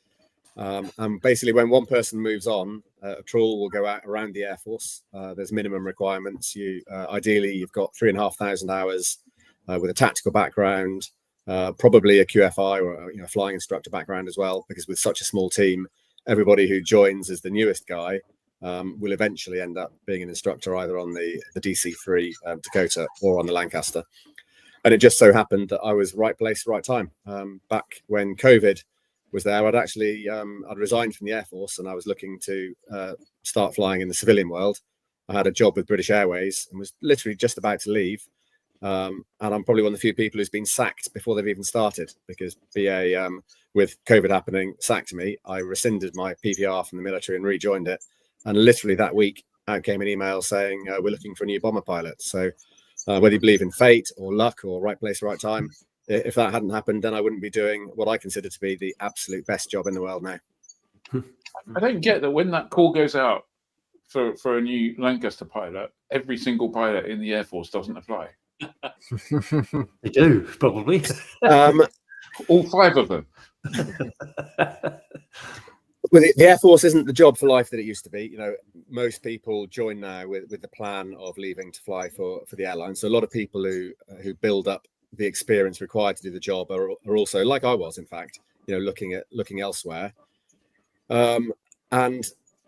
Speaker 15: And basically, when one person moves on, a trawl will go out around the Air Force. There's minimum requirements. Ideally, you've got 3,500 hours with a tactical background. Probably a QFI or a flying instructor background as well, because with such a small team, everybody who joins as the newest guy will eventually end up being an instructor either on the DC-3 Dakota or on the Lancaster. And it just so happened that I was right place, right time. Back when COVID was there, I'd resigned from the Air Force and I was looking to start flying in the civilian world. I had a job with British Airways and was literally just about to leave. And I'm probably one of the few people who's been sacked before they've even started, because BA, with COVID happening, sacked me. I rescinded my PVR from the military and rejoined it. And literally that week, out came an email saying, we're looking for a new bomber pilot. So whether you believe in fate or luck or right place, right time, if that hadn't happened, then I wouldn't be doing what I consider to be the absolute best job in the world now.
Speaker 6: I don't get that when that call goes out for a new Lancaster pilot, every single pilot in the Air Force doesn't apply.
Speaker 5: They do, probably.
Speaker 6: All 5 of them.
Speaker 15: Well, the Air Force isn't the job for life that it used to be. Most people join now with the plan of leaving to fly for the airline. So a lot of people who build up the experience required to do the job are also, like I was, in fact, looking elsewhere. And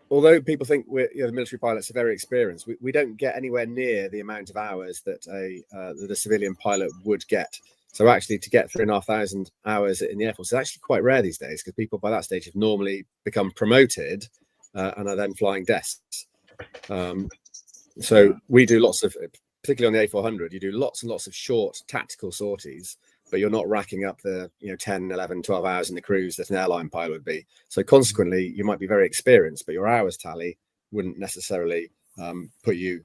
Speaker 15: although people think the military pilots are very experienced, we don't get anywhere near the amount of hours that a civilian pilot would get. So actually, to get 3,500 hours in the Air Force is actually quite rare these days, because people by that stage have normally become promoted and are then flying desks. So we do lots of, particularly on the A400, you do lots and lots of short tactical sorties, but you're not racking up the 10, 11, 12 hours in the cruise that an airline pilot would be. So consequently, you might be very experienced, but your hours tally wouldn't necessarily put you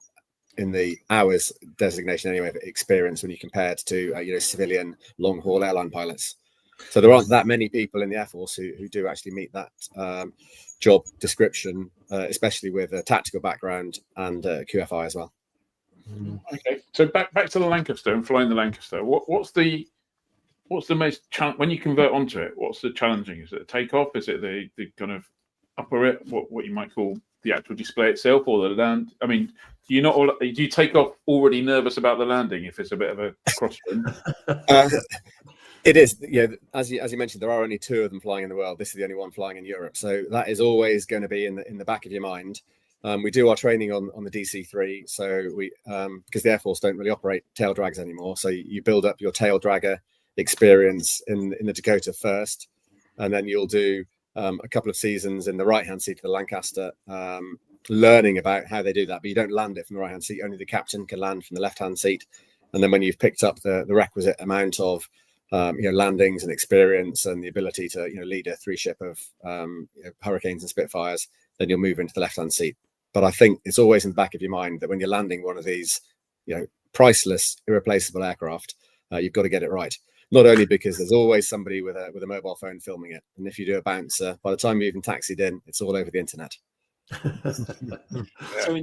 Speaker 15: in the hours designation anyway of experience when you compared to civilian long haul airline pilots. So there aren't that many people in the Air Force who do actually meet that job description, especially with a tactical background and QFI as well.
Speaker 6: Okay, so back to the Lancaster and flying the Lancaster. What's the most when you convert onto it? What's the challenging? Is it the takeoff? Is it the kind of upper it? What you might call the actual display itself, or the land? I mean, do you take off already nervous about the landing if it's a bit of a crosswind?
Speaker 15: It is, as you mentioned, there are only 2 of them flying in the world. This is the only one flying in Europe, so that is always going to be in the back of your mind. We do our training on the DC-3, so we because the Air Force don't really operate tail drags anymore, so you build up your tail dragger experience in the Dakota first, and then you'll do a couple of seasons in the right-hand seat of the Lancaster, learning about how they do that. But you don't land it from the right-hand seat; only the captain can land from the left-hand seat. And then when you've picked up the requisite amount of landings and experience and the ability to lead a 3-ship of Hurricanes and Spitfires, then you'll move into the left-hand seat. But I think it's always in the back of your mind that when you're landing one of these priceless, irreplaceable aircraft, you've got to get it right. Not only because there's always somebody with a mobile phone filming it, and if you do a bouncer, by the time you even taxied in, it's all over the internet.
Speaker 8: So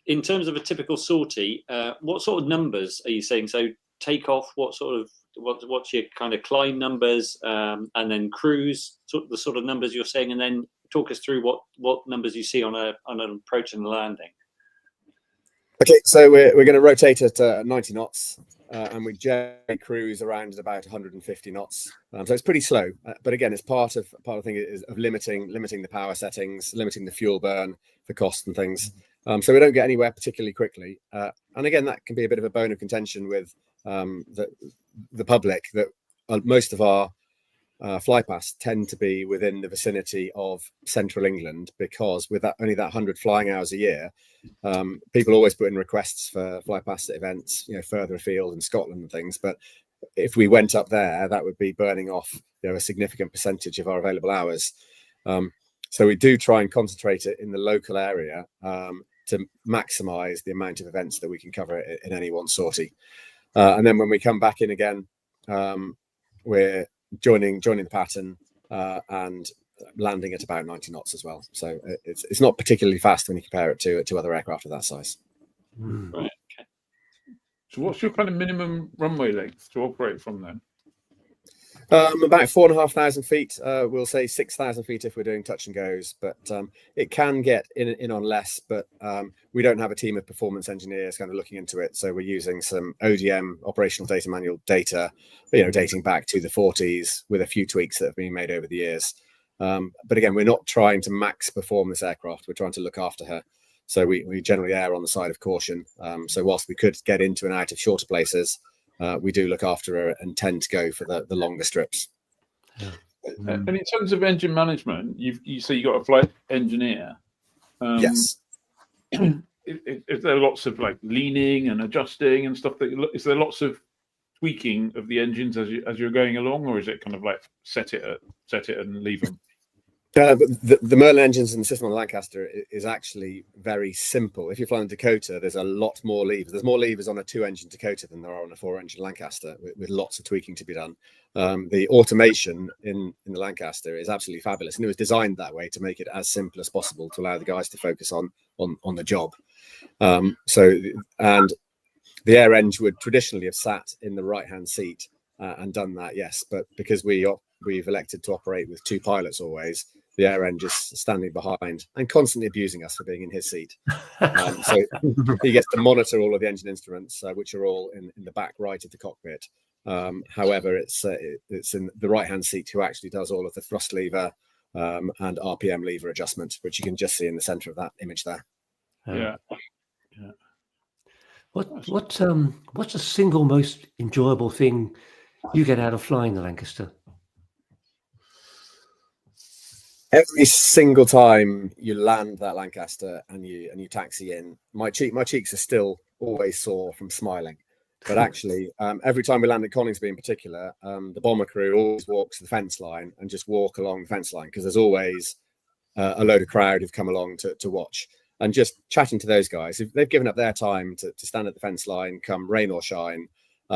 Speaker 8: in terms of a typical sortie, what sort of numbers are you saying? So takeoff, what's your kind of climb numbers, and then cruise, the sort of numbers you're saying, and then talk us through what numbers you see on an approach and landing.
Speaker 15: Okay, so we're going to rotate at 90 knots, and we generally cruise around at about 150 knots. So it's pretty slow, but again, it's part of the thing is of limiting the power settings, limiting the fuel burn for cost and things. So we don't get anywhere particularly quickly, and again, that can be a bit of a bone of contention with the public, that most of our fly paths tend to be within the vicinity of central England, because with only that 100 flying hours a year, people always put in requests for fly past events further afield in Scotland and things. But if we went up there, that would be burning off a significant percentage of our available hours. So we do try and concentrate it in the local area to maximize the amount of events that we can cover in any one sortie. And then when we come back in again, we're joining the pattern and landing at about 90 knots as well. So it's not particularly fast when you compare it to other aircraft of that size.
Speaker 6: Right. Okay. So what's your kind of minimum runway length to operate from then?
Speaker 15: About 4,500 feet. We'll say 6,000 feet if we're doing touch and goes, but it can get in on less. But we don't have a team of performance engineers kind of looking into it, so we're using some ODM, operational data manual data, dating back to the 40s, with a few tweaks that have been made over the years. But again, we're not trying to max perform this aircraft. We're trying to look after her. So we generally err on the side of caution. So whilst we could get into and out of shorter places, we do look after her and tend to go for the longer strips.
Speaker 6: Yeah. And in terms of engine management, you say you got a flight engineer.
Speaker 15: Yes.
Speaker 6: Is there lots of like leaning and adjusting and stuff? Is there lots of tweaking of the engines as you're going along, or is it kind of like set it and leave them?
Speaker 15: The Merlin engines in the system on the Lancaster is actually very simple. If you're flying the Dakota, there's a lot more levers. There's more levers on a 2-engine Dakota than there are on a 4-engine Lancaster, with lots of tweaking to be done. The automation in the Lancaster is absolutely fabulous, and it was designed that way to make it as simple as possible to allow the guys to focus on the job. And the air engine would traditionally have sat in the right-hand seat and done that, yes, but because we've elected to operate with 2 pilots always, the air end just standing behind and constantly abusing us for being in his seat. So he gets to monitor all of the engine instruments, which are all in the back right of the cockpit. However, it's in the right-hand seat who actually does all of the thrust lever and RPM lever adjustment, which you can just see in the center of that image there.
Speaker 6: Yeah.
Speaker 5: What's the single most enjoyable thing you get out of flying the Lancaster?
Speaker 15: Every single time you land that Lancaster and you taxi in, my cheeks are still always sore from smiling. But actually, every time we land at Coningsby in particular, the bomber crew always walks to the fence line and just walk along the fence line, because there's always a load of crowd who've come along to watch. And just chatting to those guys, they've given up their time to stand at the fence line, come rain or shine,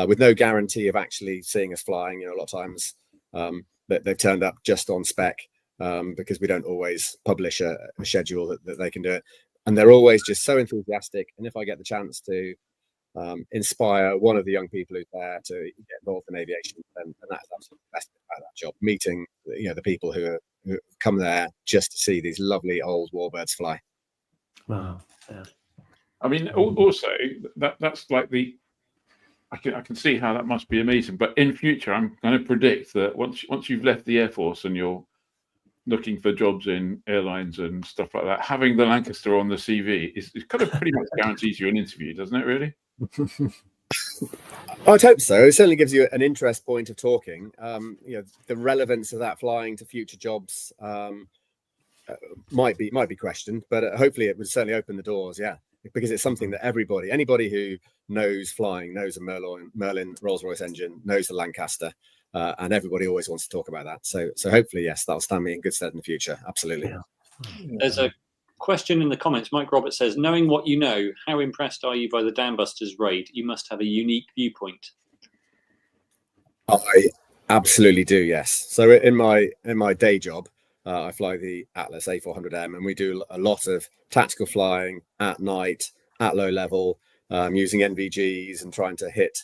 Speaker 15: with no guarantee of actually seeing us flying. A lot of times they've turned up just on spec, because we don't always publish a schedule that they can do it. And they're always just so enthusiastic. And if I get the chance to inspire one of the young people who's there to get involved in aviation, and that's absolutely the best bit about that job, meeting the people who come there just to see these lovely old warbirds fly.
Speaker 5: Wow. Yeah.
Speaker 6: I mean, also that's like I can see how that must be amazing. But in future, I'm going to predict that once you've left the Air Force and you're looking for jobs in airlines and stuff like that, having the Lancaster on the CV is kind of pretty much guarantees you an interview, doesn't it? Really?
Speaker 15: I'd hope so. It certainly gives you an interest point of talking. The relevance of that flying to future jobs might be questioned, but hopefully it would certainly open the doors. Yeah, because it's something that anybody who knows flying knows a Merlin Rolls-Royce engine, knows the Lancaster, and everybody always wants to talk about that. So hopefully, yes, that'll stand me in good stead in the future. Absolutely.
Speaker 8: There's a question in the comments. Mike Roberts says, knowing what you know, how impressed are you by the Dambusters raid? You must have a unique viewpoint.
Speaker 15: I absolutely do, yes. So in my day job, I fly the Atlas A400M, and we do a lot of tactical flying at night, at low level, using NVGs and trying to hit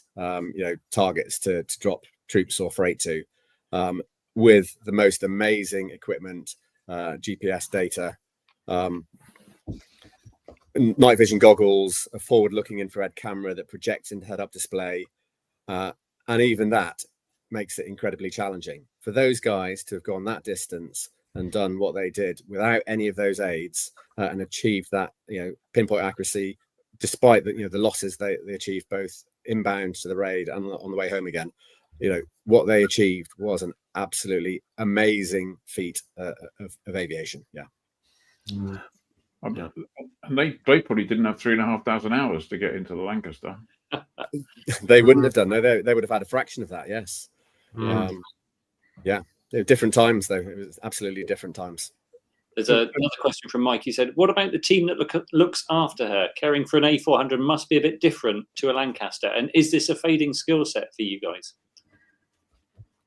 Speaker 15: targets to drop troops or freight to, with the most amazing equipment, GPS data, night vision goggles, a forward-looking infrared camera that projects into head-up display, and even that makes it incredibly challenging for those guys to have gone that distance and done what they did without any of those aids, and achieved that pinpoint accuracy, despite the losses they achieved both inbound to the raid and on the way home again. What they achieved was an absolutely amazing feat of aviation. Yeah.
Speaker 6: And they probably didn't have 3,500 hours to get into the Lancaster.
Speaker 15: They wouldn't have done. No, they would have had a fraction of that. Yes. Different times though. It was absolutely different times.
Speaker 8: There's another question from Mike. He said, what about the team that looks after her? Caring for an A400 must be a bit different to a Lancaster. And is this a fading skill set for you guys?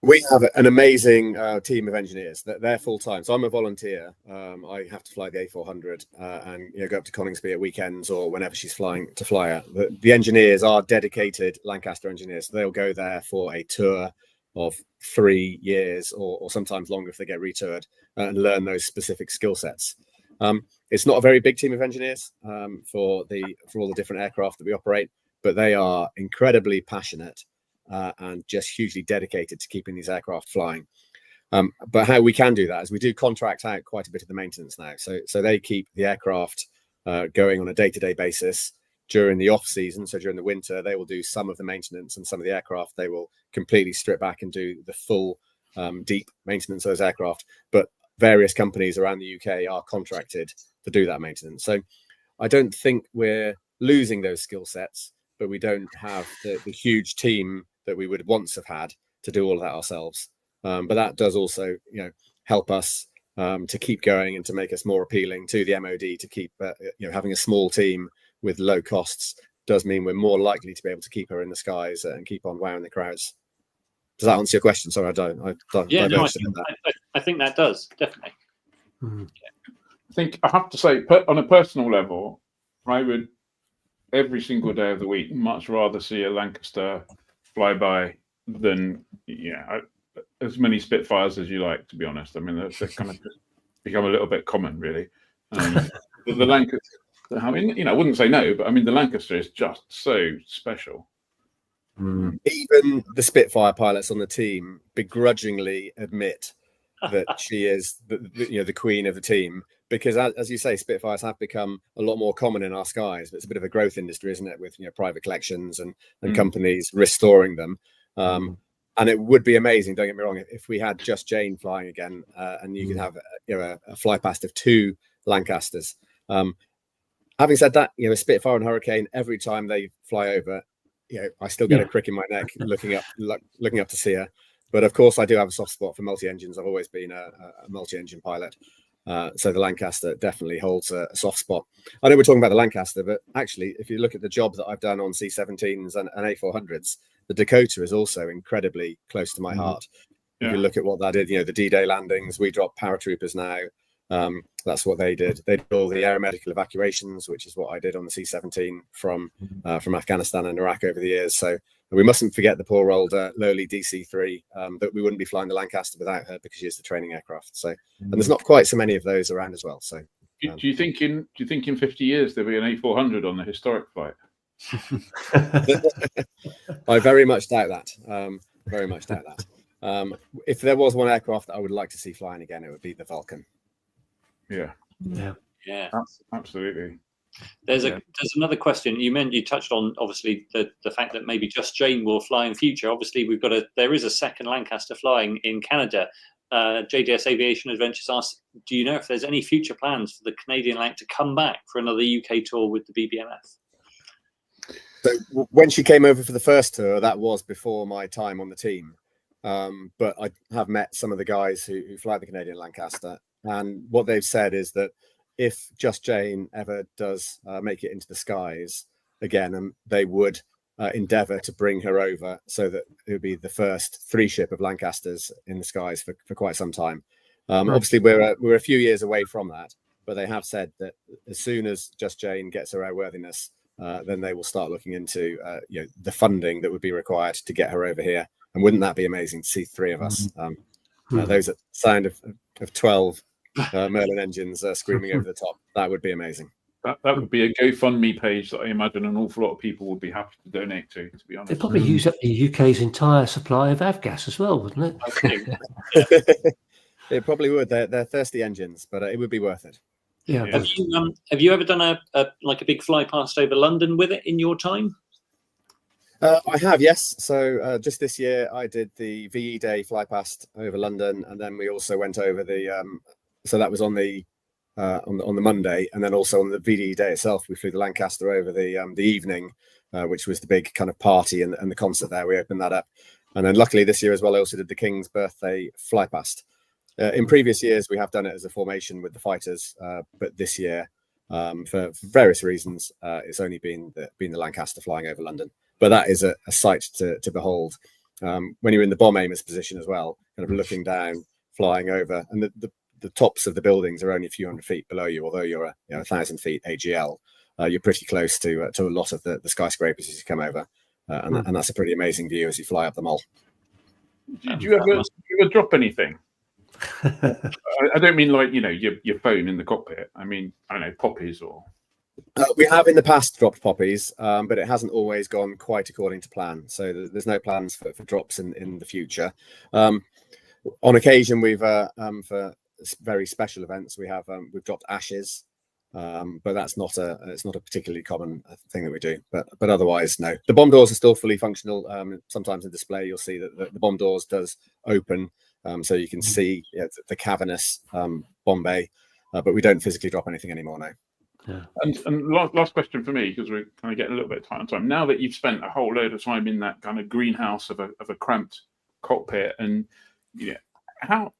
Speaker 15: We have an amazing team of engineers. They're full time. So I'm a volunteer. I have to fly the A400 and go up to Coningsby at weekends or whenever she's flying to fly her. The engineers are dedicated Lancaster engineers. So they'll go there for a tour of 3 years or sometimes longer if they get retoured, and learn those specific skill sets. It's not a very big team of engineers for all the different aircraft that we operate, but they are incredibly passionate and just hugely dedicated to keeping these aircraft flying. But how we can do that is we do contract out quite a bit of the maintenance now. So they keep the aircraft going on a day-to-day basis. During the off season, so during the winter, they will do some of the maintenance, and some of the aircraft they will completely strip back and do the full deep maintenance of those aircraft. But various companies around the UK are contracted to do that maintenance. So I don't think we're losing those skill sets, but we don't have the huge team that we would once have had to do all of that ourselves. But that does also, help us to keep going and to make us more appealing to the MOD. To keep, having a small team with low costs does mean we're more likely to be able to keep her in the skies and keep on wowing the crowds. Does that answer your question? Sorry,
Speaker 8: I think that does, definitely.
Speaker 6: I think I have to say, on a personal level, I would every single day of the week much rather see a Lancaster fly by than as many Spitfires as you like, to be honest. I mean, they're kind of just become a little bit common, really. The Lancaster, I mean, I wouldn't say no, but I mean, the Lancaster is just so special.
Speaker 15: Even the Spitfire pilots on the team begrudgingly admit that she is the queen of the team, because as you say, Spitfires have become a lot more common in our skies. It's a bit of a growth industry, isn't it, with private collections and companies restoring them. And it would be amazing, don't get me wrong, if we had just Jane flying again, and you could have a fly past of 2 Lancasters. Having said that, a Spitfire and Hurricane, every time they fly over, I still get a crick in my neck looking up to see her. But of course, I do have a soft spot for multi-engines. I've always been a multi-engine pilot. So the Lancaster definitely holds a soft spot. I know we're talking about the Lancaster, but actually, if you look at the job that I've done on C-17s and A400s, the Dakota is also incredibly close to my heart. If you look at what that did, the D-Day landings, we drop paratroopers now. That's what they did. They did all the aeromedical evacuations, which is what I did on the C-17 from Afghanistan and Iraq over the years. So we mustn't forget the poor old lowly DC-3, that we wouldn't be flying the Lancaster without her, because she is the training aircraft. So, and there's not quite so many of those around as well. So,
Speaker 6: do you think in 50 years there'll be an A400 on the historic flight?
Speaker 15: I very much doubt that. Very much doubt that. If there was one aircraft that I would like to see flying again, it would be the Vulcan.
Speaker 6: Yeah.
Speaker 8: Yeah.
Speaker 6: Absolutely.
Speaker 8: There's another question. You touched on obviously the fact that maybe Just Jane will fly in future. Obviously, there is a second Lancaster flying in Canada. JDS Aviation Adventures asks, do you know if there's any future plans for the Canadian Lanc to come back for another UK tour with the BBMF?
Speaker 15: So when she came over for the first tour, that was before my time on the team. But I have met some of the guys who fly the Canadian Lancaster, and what they've said is that if Just Jane ever does make it into the skies again, they would endeavour to bring her over so that it would be the first 3-ship of Lancasters in the skies for quite some time. Obviously, we're a few years away from that, but they have said that as soon as Just Jane gets her airworthiness, then they will start looking into the funding that would be required to get her over here. And wouldn't that be amazing to see 3 of us? Those at sound of 12 Merlin engines screaming over the top. That would be amazing.
Speaker 6: That would be a GoFundMe page that I imagine an awful lot of people would be happy to donate to be honest.
Speaker 5: They'd probably use up the UK's entire supply of avgas as well, wouldn't
Speaker 15: it? It probably would. They're thirsty engines, but it would be worth it.
Speaker 5: Yeah.
Speaker 8: Have you ever done a big fly past over London with it in your time?
Speaker 15: I have, yes. So just this year, I did the VE Day fly past over London, and then we also went over the. So that was on the Monday, and then also on the VE Day itself, we flew the Lancaster over the evening, which was the big kind of party and the concert there. We opened that up, and then luckily this year as well, I also did the King's birthday fly past. In previous years, we have done it as a formation with the fighters, but this year, for various reasons, it's only been the Lancaster flying over London. But that is a sight to behold when you're in the bomb aimer's position as well, kind of looking down, flying over, and the tops of the buildings are only a few hundred feet below you. Although you're 1,000 feet AGL, you're pretty close to a lot of the skyscrapers as you come over, and that's a pretty amazing view as you fly up the mall.
Speaker 6: Do you ever drop anything? I don't mean like your phone in the cockpit. I mean, I don't know, poppies or.
Speaker 15: We have in the past dropped poppies, but it hasn't always gone quite according to plan. So there's no plans for drops in the future. On occasion, we've for very special events we've dropped ashes, but that's it's not a particularly common thing that we do. But otherwise, no. The bomb doors are still fully functional. Sometimes in display, you'll see that the bomb doors does open, so you can see the cavernous bomb bay, but we don't physically drop anything anymore now.
Speaker 5: Yeah.
Speaker 6: And last question for me, because we're kind of getting a little bit tight on time. Now that you've spent a whole load of time in that kind of greenhouse of a cramped cockpit, and how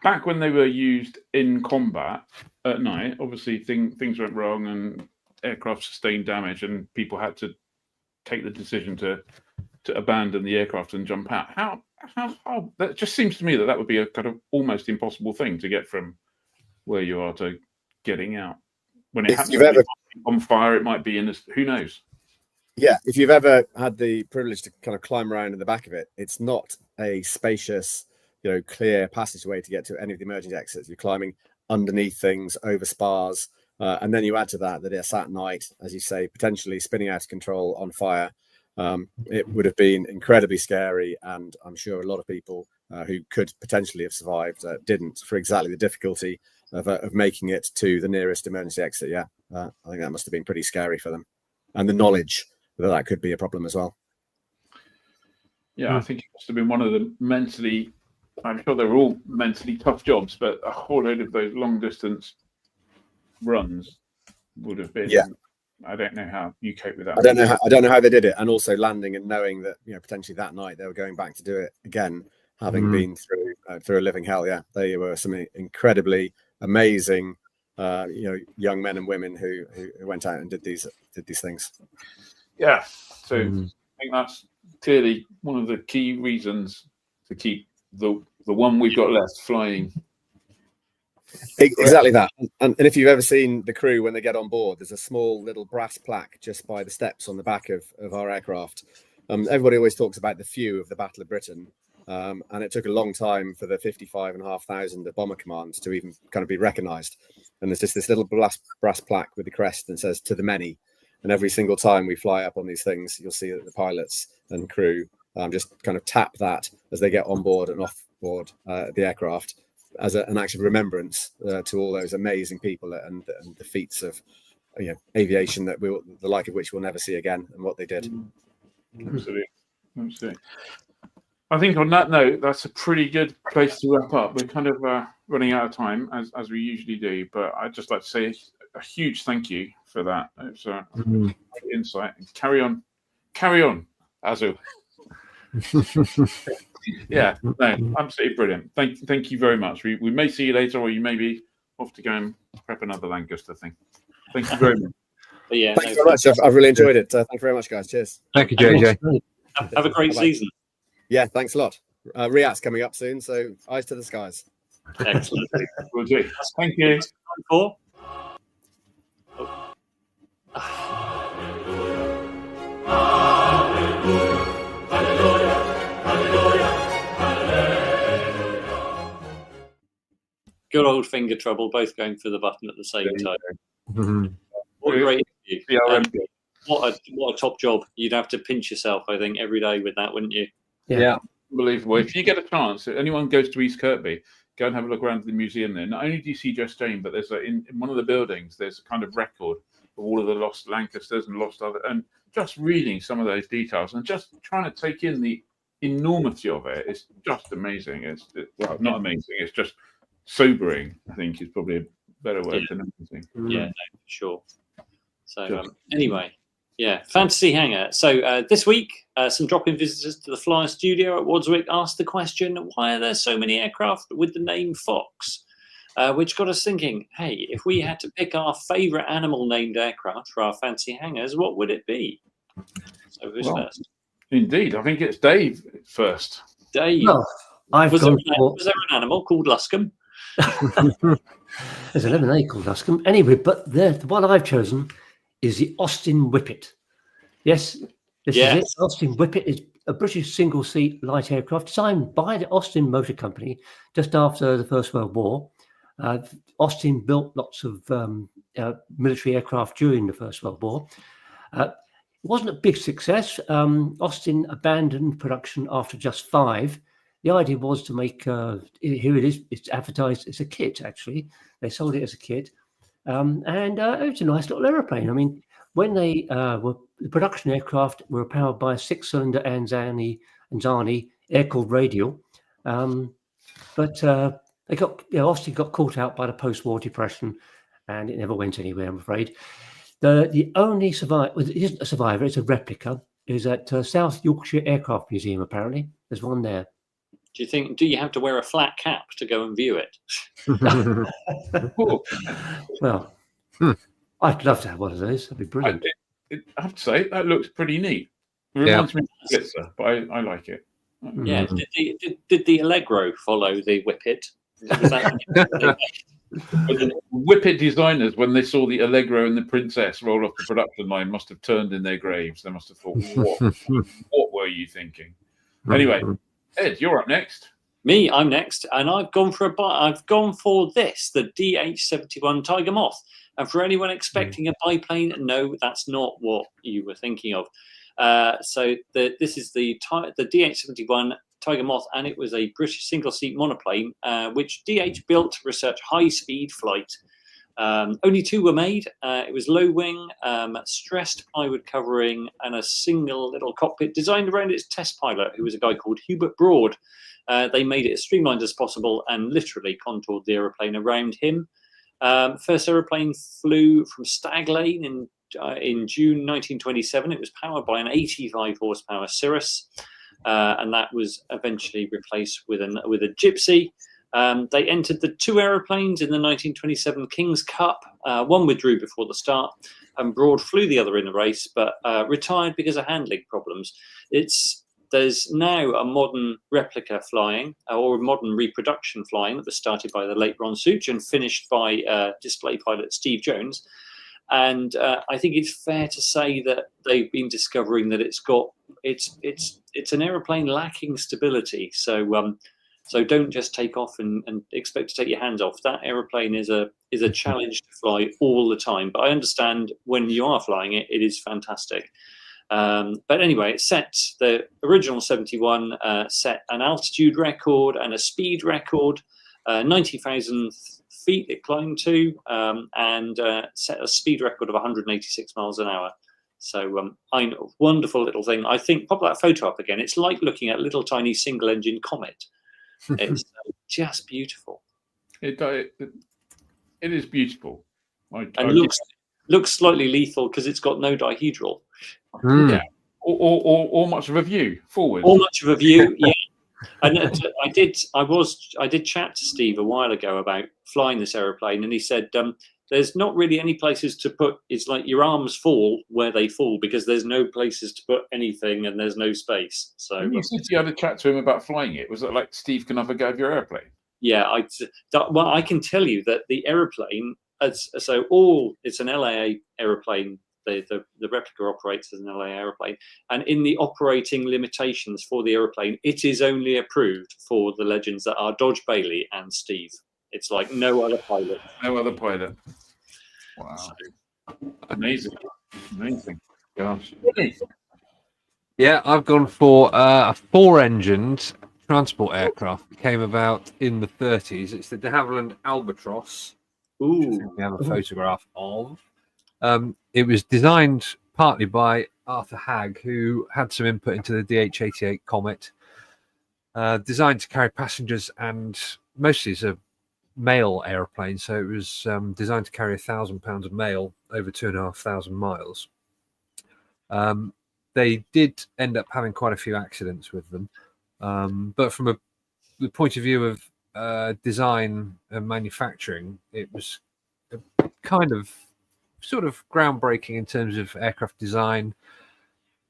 Speaker 6: back when they were used in combat at night, obviously things went wrong and aircraft sustained damage, and people had to take the decision to abandon the aircraft and jump out. How that just seems to me that would be a kind of almost impossible thing to get from where you are to getting out. When it happens on fire, it might be in this, who knows?
Speaker 15: Yeah, if you've ever had the privilege to kind of climb around in the back of it, it's not a spacious, clear passageway to get to any of the emergency exits. You're climbing underneath things, over spars, and then you add to that it's at night, as you say, potentially spinning out of control on fire. It would have been incredibly scary, and I'm sure a lot of people who could potentially have survived didn't, for exactly the difficulty of making it to the nearest emergency exit. Yeah, I think that must have been pretty scary for them, and the knowledge that could be a problem as well.
Speaker 6: Yeah, I think it must have been one of the mentally, I'm sure they were all mentally tough jobs, but a whole load of those long distance runs would have been. Yeah. I don't know how you cope with that.
Speaker 15: I don't know how they did it, and also landing and knowing that potentially that night they were going back to do it again, having been through a living hell. Yeah, they were some incredibly amazing, young men and women who went out and did these things.
Speaker 6: Yeah, so I think that's clearly one of the key reasons to keep the one we've got left flying.
Speaker 15: Exactly that. And if you've ever seen the crew when they get on board, there's a small little brass plaque just by the steps on the back of our aircraft. Everybody always talks about the few of the Battle of Britain, and it took a long time for the 55,500 of Bomber Command to even kind of be recognised. And there's just this little brass plaque with the crest that says "To the Many," And every single time we fly up on these things, you'll see that the pilots and crew just kind of tap that as they get on board and off board the aircraft as an act of remembrance to all those amazing people and the feats of aviation that the like of which we'll never see again, and what they did.
Speaker 6: Absolutely. I think on that note, that's a pretty good place to wrap up. We're kind of running out of time, as we usually do, but I'd just like to say a huge thank you for that. It's great insight. Carry on, Azu. Yeah, no, absolutely brilliant. Thank you very much. We may see you later, or you may be off to go and prep another Lancaster thing. Thank you very much.
Speaker 8: Yeah,
Speaker 15: thanks very much. I've really enjoyed it. Thank you very much, guys. Cheers.
Speaker 11: Thank you, JJ.
Speaker 8: Have a great season.
Speaker 15: Yeah, thanks a lot. Riyadh's coming up soon, so eyes to the skies.
Speaker 8: Excellent.
Speaker 6: Will do. Thank you.
Speaker 8: Good old finger trouble, both going for the button at the same time.
Speaker 11: Mm-hmm.
Speaker 8: What a great interview.
Speaker 6: Yeah,
Speaker 8: what a top job. You'd have to pinch yourself, I think, every day with that, wouldn't you?
Speaker 11: Yeah.
Speaker 6: Unbelievable. If you get a chance, if anyone goes to East Kirkby, go and have a look around the museum there. Not only do you see Just Jane, but there's in one of the buildings, there's a kind of record of all of the lost Lancasters and lost other, and just reading some of those details and just trying to take in the enormity of it. It's just amazing. Well, not amazing. It's just sobering, I think, is probably a better word than amazing.
Speaker 8: Yeah, no, for sure. So anyway, yeah, Fantasy Hangar. So this week, some drop-in visitors to the Flyer Studio at Wadswick asked the question, why are there so many aircraft with the name Fox? Which got us thinking, hey, if we had to pick our favourite animal-named aircraft for our Fantasy Hangars, what would it be? So who's first?
Speaker 6: Indeed, I think it's Dave first.
Speaker 8: Dave.
Speaker 5: Well, was there
Speaker 8: an animal called Luscombe?
Speaker 5: There's a lemonade called Luscombe. Anyway, but the one I've chosen is the Austin Whippet. Yes, this is it. Austin Whippet is a British single-seat light aircraft designed by the Austin Motor Company just after the First World War. Austin built lots of military aircraft during the First World War. It wasn't a big success. Austin abandoned production after just 5. The idea was to make, here it is, it's advertised as a kit, actually. They sold it as a kit. And it was a nice little aeroplane. I mean, when they the production aircraft were powered by a 6-cylinder Anzani air-cooled radial. But they got, Austin got caught out by the post-war depression, and it never went anywhere, I'm afraid. The only survivor, well, it isn't a survivor, it's a replica, is at South Yorkshire Aircraft Museum, apparently. There's one there.
Speaker 8: Do you have to wear a flat cap to go and view it?
Speaker 5: Well, I'd love to have one of those. That'd be brilliant.
Speaker 6: I have to say, that looks pretty neat. It reminds me of Blitzer, but I like it.
Speaker 8: Yeah. Did the Allegro follow the Whippet? Was that
Speaker 6: the Whippet designers, when they saw the Allegro and the Princess roll off the production line, must have turned in their graves. They must have thought, what were you thinking? Anyway, Ed, you're up next.
Speaker 8: Me, I'm next, and I've gone for this, the DH-71 Tiger Moth. And for anyone expecting a biplane, no, that's not what you were thinking of. So this is the DH-71 Tiger Moth, and it was a British single-seat monoplane, which DH built to research high-speed flight. Only 2 were made. It was low wing, stressed plywood covering, and a single little cockpit designed around its test pilot, who was a guy called Hubert Broad. They made it as streamlined as possible and literally contoured the aeroplane around him. First aeroplane flew from Stag Lane in June 1927. It was powered by an 85 horsepower Cirrus, and that was eventually replaced with a Gypsy. They entered the 2 aeroplanes in the 1927 King's Cup. One withdrew before the start, and Broad flew the other in the race, but retired because of handling problems. There's now a modern replica flying, or a modern reproduction flying, that was started by the late Ron Such and finished by display pilot Steve Jones. And I think it's fair to say that they've been discovering that it's an aeroplane lacking stability. So So don't just take off and expect to take your hands off. That aeroplane is a challenge to fly all the time. But I understand when you are flying it, it is fantastic. But anyway, it set the original 71 set an altitude record and a speed record, 90,000 feet it climbed to, and set a speed record of 186 miles an hour. So I know, wonderful little thing. I think pop that photo up again. It's like looking at a little tiny single engine Comet. It's just beautiful.
Speaker 6: It is beautiful.
Speaker 8: And looks slightly lethal because it's got no dihedral.
Speaker 6: Yeah, or much of a view forward.
Speaker 8: Or much of a view, yeah. And I did chat to Steve a while ago about flying this aeroplane, and he said there's not really any places to put. It's like your arms fall where they fall because there's no places to put anything and there's no space. So
Speaker 6: you said you had a chat to him about flying it. Was it like, Steve, can I have a go of your airplane?
Speaker 8: Yeah, I can tell you that the aeroplane, it's an LAA aeroplane. The replica operates as an LAA aeroplane, and in the operating limitations for the aeroplane, it is only approved for the legends that are Dodge, Bailey, and Steve. It's like no other pilot.
Speaker 6: No other pilot. Wow. Amazing. Gosh.
Speaker 11: Yeah, I've gone for a 4-engined transport aircraft. It came about in the 30s. It's the de Havilland Albatross.
Speaker 8: Ooh.
Speaker 11: We have a photograph of. It was designed partly by Arthur Hagg, who had some input into the DH-88 Comet. Designed to carry passengers and mostly as a mail aeroplane, so it was designed to carry 1,000 pounds of mail over 2,500 miles. They did end up having quite a few accidents with them, but from the point of view of design and manufacturing, it was kind of sort of groundbreaking in terms of aircraft design,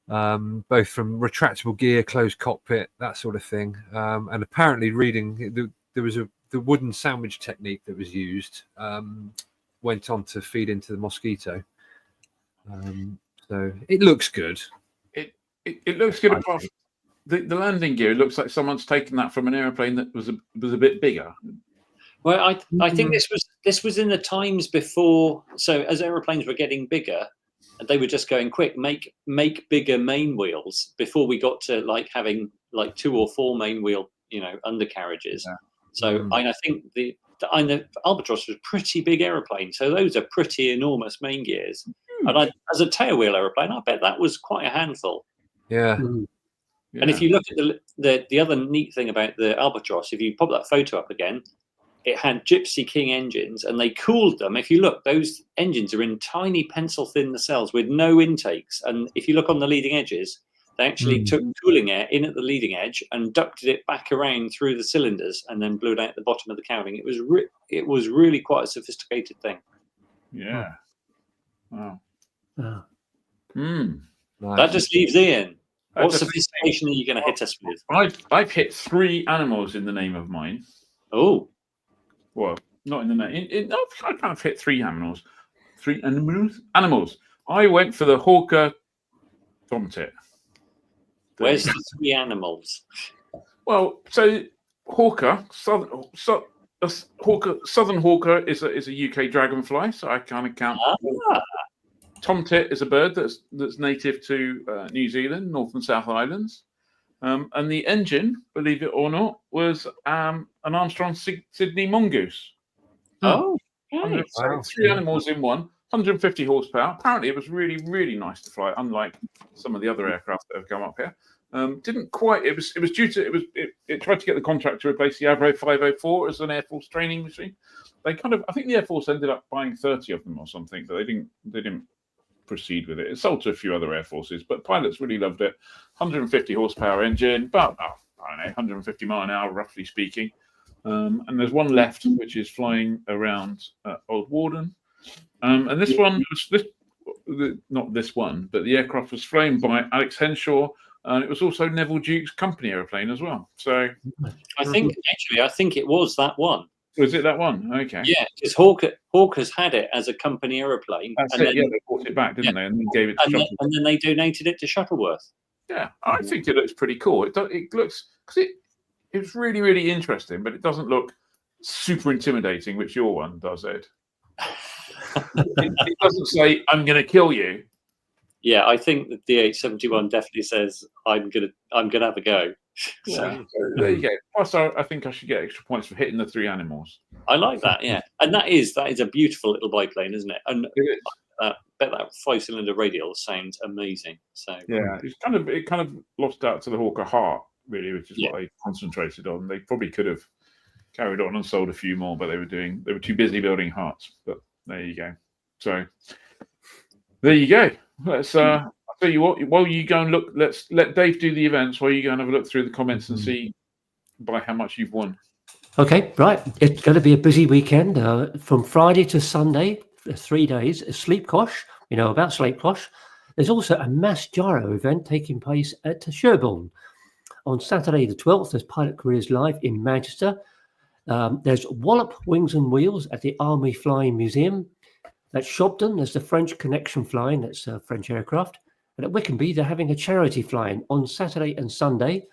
Speaker 11: both from retractable gear, closed cockpit, that sort of thing. And apparently, there was the wooden sandwich technique that was used went on to feed into the Mosquito. So it looks good.
Speaker 6: It looks good. Apart from the landing gear, it looks like someone's taken that from an airplane that was a bit bigger.
Speaker 8: Well, I think this was in the times before. So as aeroplanes were getting bigger, they were just going quick, make bigger main wheels before we got to like having like 2 or 4 main wheel, undercarriages. Yeah. So I think the Albatross was a pretty big aeroplane. So those are pretty enormous main gears. And as a tailwheel aeroplane, I bet that was quite a handful.
Speaker 11: Yeah.
Speaker 8: And if you look at the other neat thing about the Albatross, if you pop that photo up again, it had Gypsy King engines, and they cooled them. If you look, those engines are in tiny pencil-thin nacelles with no intakes. And if you look on the leading edges, they actually took cooling air in at the leading edge and ducted it back around through the cylinders, and then blew it out at the bottom of the cowling. It was really quite a sophisticated thing.
Speaker 6: Yeah. Wow.
Speaker 11: Nice.
Speaker 8: That just leaves Ian. What sophistication are you going to hit us with?
Speaker 6: I've hit 3 animals in the name of mine.
Speaker 8: Oh.
Speaker 6: Well, not in the name. I kind of hit 3 animals. 3 animals. I went for the Hawker Tomtit.
Speaker 8: Where's the 3 animals?
Speaker 6: Well, so Hawker, Southern Hawker is a UK dragonfly, so I kind of count. Tomtit is a bird that's native to New Zealand, North and South Islands. And the engine, believe it or not, was an Armstrong Sydney mongoose.
Speaker 8: Oh,
Speaker 6: so 3 animals in one, 150 horsepower. Apparently, it was really, really nice to fly, unlike some of the other aircraft that have come up here. Didn't quite. It was due to it tried to get the contract to replace the Avro 504 as an Air Force training machine. I think the Air Force ended up buying 30 of them or something, but they didn't proceed with it. It sold to a few other air forces, but pilots really loved it. 150 horsepower engine, about I don't know, 150 mile an hour, roughly speaking. And there's one left, which is flying around Old Warden. And this one was not this one, but the aircraft was flown by Alex Henshaw, and it was also Neville Duke's company aeroplane as well. So
Speaker 8: I think it was that one.
Speaker 6: Was it that one? Okay.
Speaker 8: Yeah, because Hawker's had it as a company aeroplane.
Speaker 6: That's it. Then, they bought it back, didn't they? And then gave it to Shuttleworth.
Speaker 8: And then they donated it to Shuttleworth.
Speaker 6: Yeah, I think it looks pretty cool. It looks because It's really, really interesting, but it doesn't look super intimidating, which your one does, Ed. It doesn't say, I'm going to kill you.
Speaker 8: Yeah, I think the DH-71 definitely says, I'm gonna have a go.
Speaker 6: So there you go. Plus, I think I should get extra points for hitting the 3 animals.
Speaker 8: I like that, yeah. And that is a beautiful little biplane, isn't it? And
Speaker 6: it is.
Speaker 8: I bet that 5-cylinder radial sounds amazing. So
Speaker 6: yeah, it kind of lost out to the Hawker Heart, really, which is what they concentrated on. They probably could have carried on and sold a few more, but they were too busy building Hearts. But there you go. So there you go. Let's I'll tell you what, while you go and look, let's let Dave do the events while you go and have a look through the comments and see by how much you've won.
Speaker 5: Okay, right. It's going to be a busy weekend from Friday to Sunday, 3 days. Sleep Kosh, you know about Sleep Kosh. There's also a mass gyro event taking place at Sherborne. On Saturday the 12th, there's Pilot Careers Live in Manchester. There's Wallop Wings and Wheels at the Army Flying Museum. At Shobden, there's the French Connection flying, that's French aircraft. And at Wickenby, they're having a charity flying on Saturday and Sunday.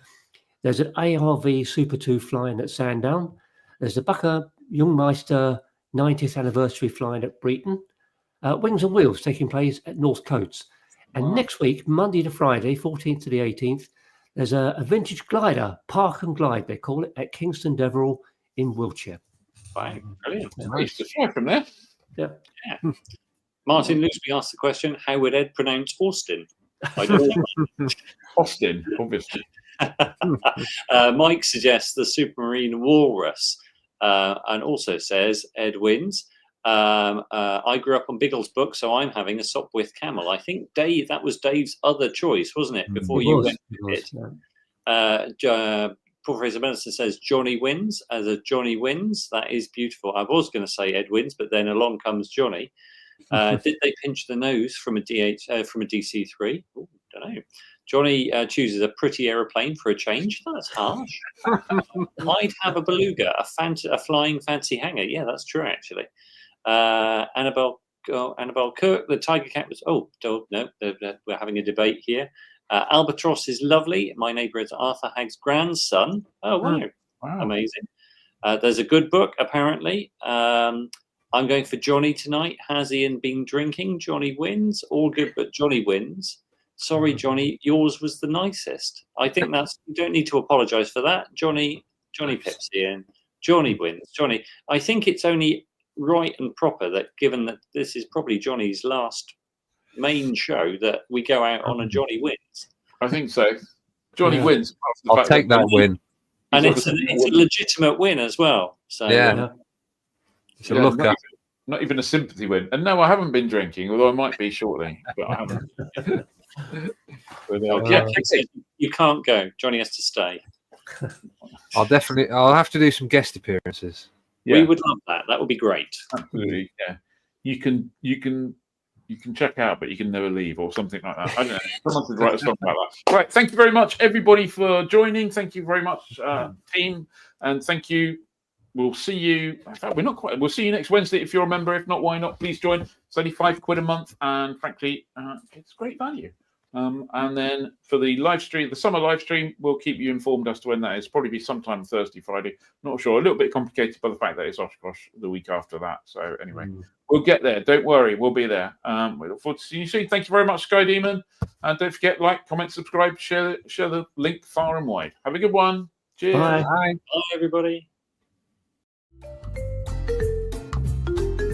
Speaker 5: There's an ARV Super 2 flying at Sandown. There's the Bucker Jungmeister 90th anniversary flying at Breton. Wings and Wheels taking place at North Coates. And next week, Monday to Friday, 14th to the 18th, there's a vintage glider, Park and Glide, they call it, at Kingston Deverill in Wiltshire.
Speaker 8: Fine, brilliant.
Speaker 6: I used to fly from there.
Speaker 5: Yeah.
Speaker 8: Martin Loosby asked the question, how would Ed pronounce Austin? I don't know.
Speaker 6: Austin, obviously.
Speaker 8: Mike suggests the Supermarine Walrus and also says Ed wins. I grew up on Biggles' book, so I'm having a Sopwith Camel. I think Dave, that was Dave's other choice, wasn't it? Before you went with it. Paul Fraser Benson says Johnny wins. As a Johnny wins, that is beautiful. I was going to say Ed wins, but then along comes Johnny. Did they pinch the nose from a DC-3? Ooh, don't know. Johnny chooses a pretty aeroplane for a change. That's harsh. I'd have a beluga, a flying fancy hangar. Yeah, that's true actually. Annabelle Kirk, the Tiger Cat was. Oh no, we're having a debate here. Albatross is lovely. My neighbour is Arthur Hagg's grandson. Oh, wow. Amazing. There's a good book, apparently. I'm going for Johnny tonight. Has Ian been drinking? Johnny wins. All good, but Johnny wins. Sorry, Johnny, yours was the nicest. I think you don't need to apologise for that. Johnny pips Ian. Johnny wins. Johnny, I think it's only right and proper that given that this is probably Johnny's last main show that we go out on a Johnny wins.
Speaker 6: I think so. Johnny wins.
Speaker 11: I'll take that win.
Speaker 8: And it's a legitimate win as well. So
Speaker 11: it's a looker.
Speaker 6: Not even a sympathy win. And no, I haven't been drinking, although I might be shortly, but I haven't.
Speaker 8: You can't go. Johnny has to stay.
Speaker 11: I'll have to do some guest appearances.
Speaker 8: We would love that. That would be great.
Speaker 6: Absolutely. Yeah. You can check out, but you can never leave, or something like that. I don't know. Someone should write a song about that. Right. Thank you very much, everybody, for joining. Thank you very much, team, and thank you. We'll see you. In fact, we'll see you next Wednesday if you're a member. If not, why not? Please join. It's only £5 a month, and frankly, it's great value. And then for the live stream, the summer live stream, we'll keep you informed as to when that is. Probably be sometime Thursday, Friday. Not sure. A little bit complicated by the fact that it's Oshkosh the week after that. So anyway, we'll get there. Don't worry, we'll be there. We look forward to seeing you soon. Thank you very much, SkyDemon. And don't forget, like, comment, subscribe, share the link far and wide. Have a good one. Cheers.
Speaker 11: Bye.
Speaker 8: Bye, everybody.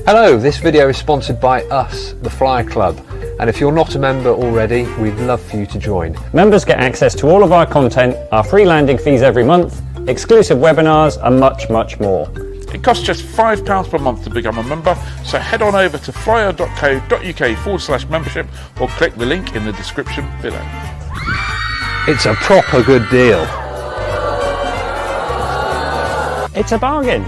Speaker 11: Hello, this video is sponsored by us, the Flyer Club, and if you're not a member already, we'd love for you to join.
Speaker 16: Members get access to all of our content, our free landing fees every month, exclusive webinars and much, much more.
Speaker 6: It costs just £5 per month to become a member, so head on over to flyer.co.uk/membership or click the link in the description below.
Speaker 11: It's a proper good deal.
Speaker 16: It's a bargain.